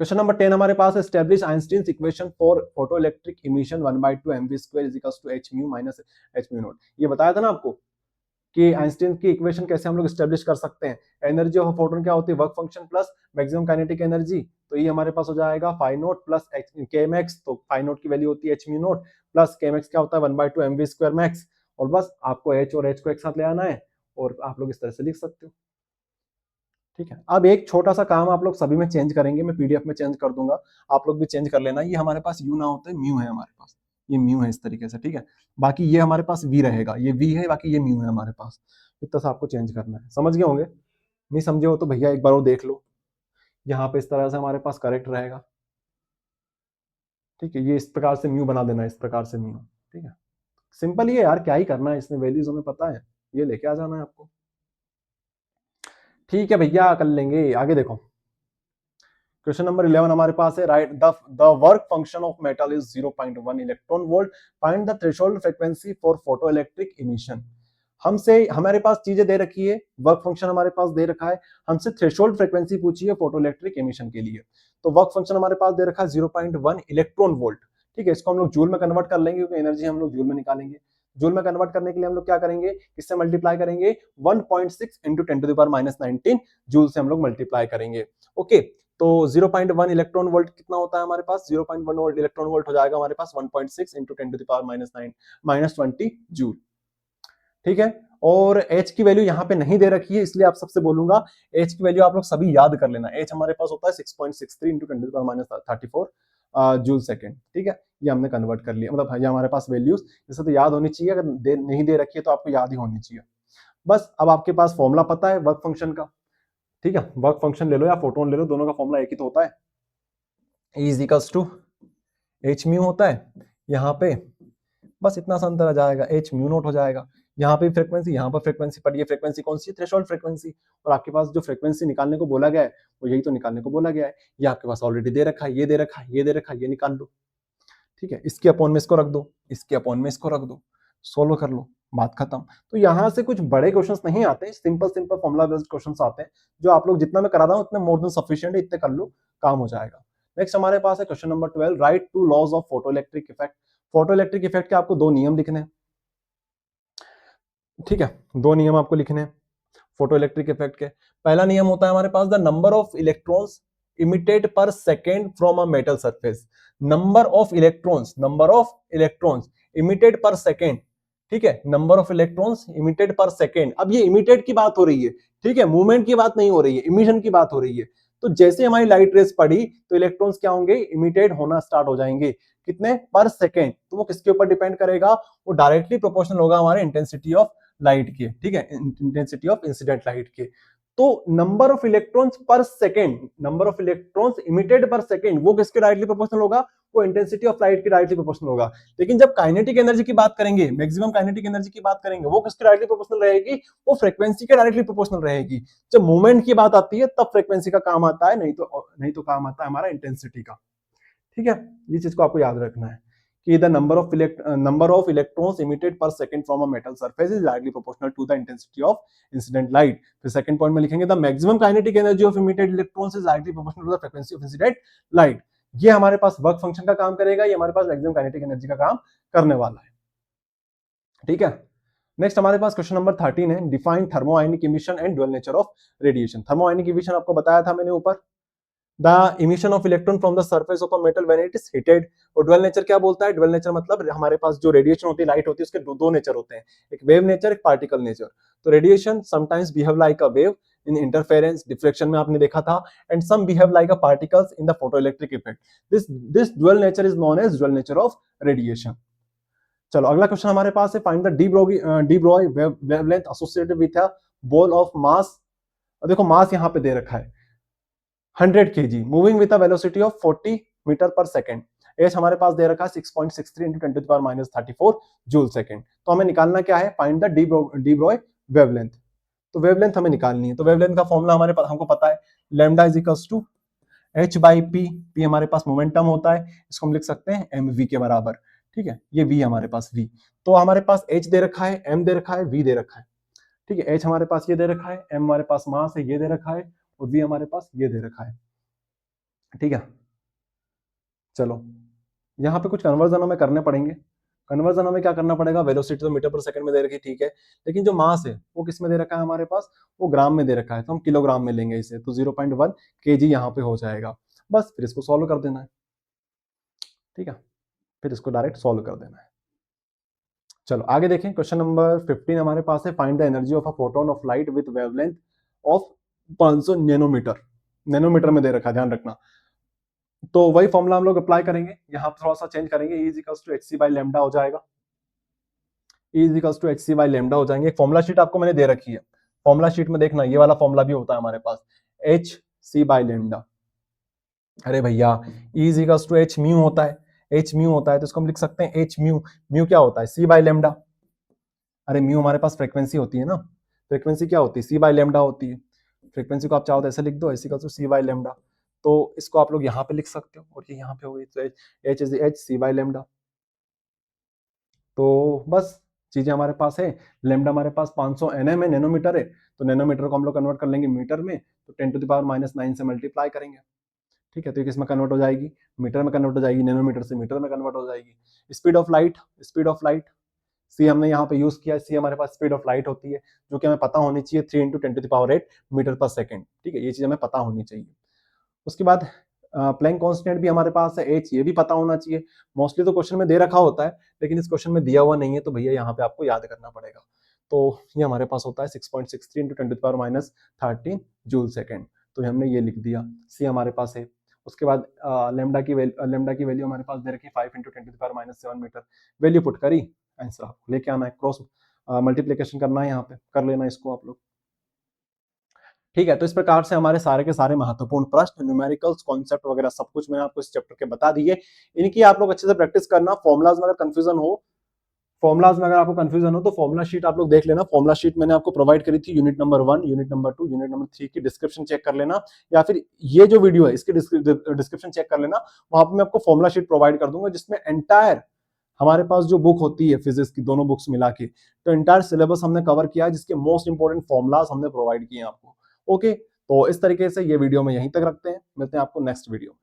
A: क्वेश्चन नंबर 10 हमारे पास, establish Einstein's equation for photoelectric emission 1/2 mv² is equals to h mu minus h mu naught. ये बताया था ना आपको कि आइंस्टीन की इक्वेशन कैसे हम लोग एस्टैब्लिश कर सकते हैं। एनर्जी ऑफ फोटोन क्या होती है? Work function plus maximum kinetic energy. तो ये हमारे पास हो जाएगा फाई नॉट प्लस kmax, तो फाई नॉट की वैल्यू होती है h mu not, plus kmax क्या होता है? 1/2 mv² मैक्स। और बस आपको h और h को एक साथ ले आना है, और आप लोग इस तरह से लिख सकते हो, ठीक है। अब एक छोटा सा काम आप लोग सभी में चेंज करेंगे, मैं पीडीएफ में चेंज कर दूंगा, आप लोग भी चेंज कर लेना। ये हमारे पास यू ना होता है, म्यू है हमारे पास, ये म्यू है इस तरीके से, ठीक है। बाकी ये हमारे पास वी रहेगा, ये वी है, बाकी ये म्यू है हमारे पास। इतना सा आपको चेंज करना है, समझ गए होंगे? नहीं समझे हो तो भैया एक बार वो देख लो, यहाँ पे इस तरह से हमारे पास करेक्ट रहेगा, ठीक है। ये इस प्रकार से म्यू बना देना, इस प्रकार से म्यू, ठीक है। सिंपल ही है यार, क्या ही करना है इसमें, वैल्यूज हमें पता है, ये लेके आ जाना है आपको, ठीक है भैया, कर लेंगे। आगे देखो, क्वेश्चन नंबर 11 हमारे पास है, write the work function of metal is 0.1 electron volt, find the threshold frequency for photoelectric emission. हमसे, हमारे पास चीजें दे रखी है, वर्क फंक्शन हमारे पास दे रखा है, हमसे थ्रेशोल्ड फ्रीक्वेंसी पूछी है फोटोइलेक्ट्रिक इमिशन के लिए। तो वर्क फंक्शन हमारे पास दे रखा है 0.1 इलेक्ट्रॉन वोल्ट, ठीक है। इसको हम लोग जूल में कन्वर्ट कर लेंगे, क्योंकि एनर्जी हम लोग जूल में निकालेंगे। जूल में कन्वर्ट करने के लिए हम लोग क्या करेंगे? इससे मल्टीप्लाई करेंगे, 1.6 इंटू 10⁻⁹ जूल से हम लोग मल्टीप्लाई करेंगे, ओके। तो 0.1 इलेक्ट्रॉन वोल्ट कितना होता है हमारे पास? 0.1 इलेक्ट्रॉन वोल्ट हो जाएगा हमारे पास 1.6 इंटू 10⁻⁻⁻20 जूल, ठीक है। और H की वैल्यू यहाँ पे नहीं दे रखी है, इसलिए आप सबसे बोलूंगा H की वैल्यू आप लोग सभी याद कर लेना। H हमारे पास होता है 6.63 इंटू 10⁻34 जूल सेकेंड, ठीक है। ये हमने कन्वर्ट कर लिया, मतलब ये हमारे पास वैल्यूज जैसे तो याद होनी चाहिए, अगर नहीं दे रखी है तो आपको याद ही होनी चाहिए। बस अब आपके पास फॉर्मूला पता है वर्क फंक्शन का, ठीक है। वर्क फंक्शन ले लो या फोटोन ले लो, दोनों का फॉर्मूला एक ही तो होता है, E is equals to H mu होता है यहाँ पे, बस इतना सा अंतर आ जाएगा, एच म्यू नोट हो जाएगा। यहाँ पे फ्रीक्वेंसी, यहाँ पर फ्रीक्वेंसी, पर ये फ्रीक्वेंसी कौन सी है? Threshold frequency. और आपके पास जो फ्रीक्वेंसी निकालने को बोला गया है वो यही तो निकालने को बोला गया है, ये आपके पास ऑलरेडी दे रखा है, ये दे रखा है, ये दे रखा है, ये निकाल लो, ठीक है। इसके अपॉन में इसको रख दो, इसके अपॉन में इसको रख दो, सोल्व कर लो, बात खत्म। तो यहाँ से कुछ बड़े क्वेश्चंस नहीं आते, simple simple formula based questions आते हैं, जो आप लोग जितना मैं करा रहा हूँ उतना मोर देन सफिशिएंट है, इतने कर लो काम हो जाएगा। नेक्स्ट हमारे पास है question number 12, write two laws of photoelectric effect. Photoelectric effect के आपको 2 नियम लिखने हैं, ठीक है। 2 नियम आपको लिखने हैं फोटो इलेक्ट्रिक इफेक्ट के। पहला नियम होता है हमारे पास, the number of electrons emitted per second from a metal surface. Number of electrons emitted per second, ठीक है। Number of electrons emitted per second. अब ये इमिटेड की बात हो रही है, ठीक है, मूवमेंट की बात नहीं हो रही है, इमिशन की बात हो रही है। तो जैसे हमारी लाइट रेस पड़ी तो इलेक्ट्रॉन्स क्या होंगे? इमिटेड होना स्टार्ट हो जाएंगे, कितने? पर सेकेंड। तो वो किसके ऊपर डिपेंड करेगा? वो डायरेक्टली प्रोपोर्शनल होगा हमारे इंटेंसिटी ऑफ लाइट के, ठीक है, इंटेंसिटी ऑफ इंसिडेंट लाइट के। तो नंबर ऑफ इलेक्ट्रॉन्स पर second, number of electrons emitted per second, वो किसके डायरेक्टली प्रोपोर्शनल होगा, वो इंटेंसिटी ऑफ लाइट के डायरेक्टली प्रोपोर्शनल होगा। लेकिन जब काइनेटिक एनर्जी की बात करेंगे, मैक्सिमम काइनेटिक एनर्जी की बात करेंगे, वो किसके डायरेक्टली प्रोपोर्शनल रहेगी, वो फ्रीक्वेंसी के डायरेक्टली प्रोपोर्शनल रहेगी। जब मूवमेंट की बात आती है तब फ्रीक्वेंसी का काम आता है, नहीं तो काम आता है हमारा इंटेंसिटी का, ठीक है। ये चीज को आपको याद रखना है कि the number of electrons emitted per second from a metal surface is directly proportional to the intensity of incident light. फिर सेकंड पॉइंट में लिखेंगे the maximum kinetic energy of emitted electrons is directly proportional to the frequency of incident light. ये हमारे पास वर्क फंक्शन का काम करेगा, ये हमारे पास मैक्सिमम काइनेटिक एनर्जी का काम करने वाला है, ठीक है। नेक्स्ट हमारे पास क्वेश्चन नंबर 13 है, define thermionic emission and dual nature of radiation. Thermionic emission आपको बताया था मैंने ऊपर, the emission of electron from the surface of a metal when it is heated. और ड्यूअल नेचर क्या बोलता है, ड्यूअल नेचर मतलब हमारे पास जो रेडिएशन होती है, लाइट होती है, उसके दो नेचर होते हैं, एक वेव नेचर, एक पार्टिकल नेचर। तो radiation sometimes behave like a wave in interference, deflection में आपने देखा था, and some behave like a particles in the photoelectric effect. This dual nature is known as dual nature of radiation. चलो अगला क्वेश्चन हमारे पास है, find the de Broglie wavelength associated with a ball of mass. देखो मास यहाँ पे दे रखा है 100 kg, moving with a velocity of 40 metre per second. H हमारे पास दे रखा है 6.63 into 10 to the power -34 joule second. तो हमें निकालना क्या है, find the de Broglie wavelength. तो वेवलेंथ हमें निकालनी है, तो वेवलेंथ का फॉर्मूला हमको पता है, lambda is equals to h by p. P हमारे पास मोमेंटम होता है, इसको हम लिख सकते हैं mv के बराबर, ठीक है। ये v हमारे पास v, तो हमारे पास h दे रखा है, m दे रखा है, v दे रखा है, ठीक है। h हमारे पास ये दे रखा है, m हमारे पास मास है, ये दे रखा है, और v हमारे पास ये दे रखा है, ठीक है। चलो यहाँ पे कुछ कन्वर्जन हमें करने पड़ेंगे। कन्वर्जन हमें क्या करना पड़ेगा, वेलोसिटी तो मीटर पर सेकंड में दे रखी, ठीक है, लेकिन जो मास है वो किस में दे रखा है हमारे पास, वो ग्राम में दे रखा है, तो हम किलोग्राम में लेंगे इसे, तो 0.1 kg यहाँ पे हो जाएगा। बस फिर इसको सॉल्व कर देना है, ठीक है, फिर इसको डायरेक्ट सॉल्व कर देना है। चलो आगे देखें, क्वेश्चन नंबर 15 हमारे पास है, find the energy of a photon of light with wavelength of 500 nanometre. Nanometre में दे रखा है, ध्यान रखना। तो वही फॉर्मूला हम लोग अप्लाई करेंगे, यहाँ थोड़ा सा चेंज करेंगे, E is equals to hc by lambda हो जाएगा, E is equals to hc by lambda हो जाएंगे। एक फॉर्मूला शीट आपको मैंने दे रखी है, फॉर्मूला शीट में देखना, ये वाला फॉर्मूला भी होता है हमारे पास, hc बाई लैम्डा। अरे भैया E is equals to h mu होता है, h म्यू होता है, तो इसको हम लिख सकते हैं h म्यू। म्यू क्या होता है, c बाई लैम्डा। अरे म्यू हमारे पास फ्रीक्वेंसी होती है ना, फ्रीक्वेंसी क्या होती है, c बाई लैम्डा होती है। फ्रीक्वेंसी को आप चाहो तो ऐसे लिख दो, h equals to c by lambda. तो इसको आप लोग यहाँ पे लिख सकते हो, और ये यहाँ पे हो गई, तो h is h c by lambda. तो बस चीजें हमारे पास है, लैम्डा हमारे पास 500 nm है, नैनोमीटर है, तो नैनोमीटर को हम लोग कन्वर्ट कर लेंगे मीटर में, तो 10 टू द पावर -9 से मल्टीप्लाई करेंगे, ठीक है। तो किस में कन्वर्ट हो जाएगी, मीटर में कन्वर्ट हो जाएगी, नैनोमीटर से मीटर में कन्वर्ट हो जाएगी। स्पीड ऑफ लाइट सी हमने यहाँ पे यूज किया, सी हमारे पास स्पीड ऑफ लाइट होती है, जो कि हमें पता होनी चाहिए 3 into 10 to the power 8 metre per second, ठीक है, ये चीज हमें पता होनी चाहिए। उसके बाद प्लैंक कांस्टेंट भी हमारे पास है, एच, ये भी पता होना चाहिए। मोस्टली तो क्वेश्चन में दे रखा होता है, लेकिन इस क्वेश्चन में दिया हुआ नहीं है, तो भैया यहाँ पे आपको याद करना पड़ेगा। तो ये हमारे पास होता है 6.63 into 10 to the power -13 joule second, तो हमने ये लिख दिया, सी हमारे पास है। उसके बाद लेमडा की वैल्यू हमारे पास दे रखी 5 into 10 to the power -7 metre, value put करी, आंसर आपको लेके आना है, क्रॉस मल्टीप्लिकेशन करना है, यहाँ पे कर लेना इसको आप लोग, ठीक है। तो इस प्रकार से हमारे सारे के सारे महत्वपूर्ण प्रश्न, न्यूमेरिकल्स, कॉन्सेप्ट वगैरह सब कुछ मैंने आपको इस चैप्टर के बता दिए। इनकी आप लोग अच्छे से प्रैक्टिस करना। फॉर्मुलाज में अगर आपको कंफ्यूजन हो तो फॉर्मुला शीट आप लोग देख लेना। फॉर्मुला शीट मैंने आपको प्रोवाइड करी थी unit number 1, unit number 2, unit number 3 की डिस्क्रिप्शन चेक कर लेना, या फिर ये जो वीडियो है इसकी डिस्क्रिप्शन चेक कर लेना, वहां पर मैं आपको फॉर्मुला शीट प्रोवाइड कर दूंगा, जिसमें एंटायर हमारे पास जो बुक होती है फिजिक्स की, दोनों बुक्स मिला के, तो एंटायर सिलेबस हमने कवर किया है, जिसके मोस्ट इंपोर्टेंट फॉर्मुलाज हमने प्रोवाइड किए हैं आपको। ओके, तो इस तरीके से ये वीडियो में यहीं तक रखते हैं, मिलते हैं आपको नेक्स्ट वीडियो में।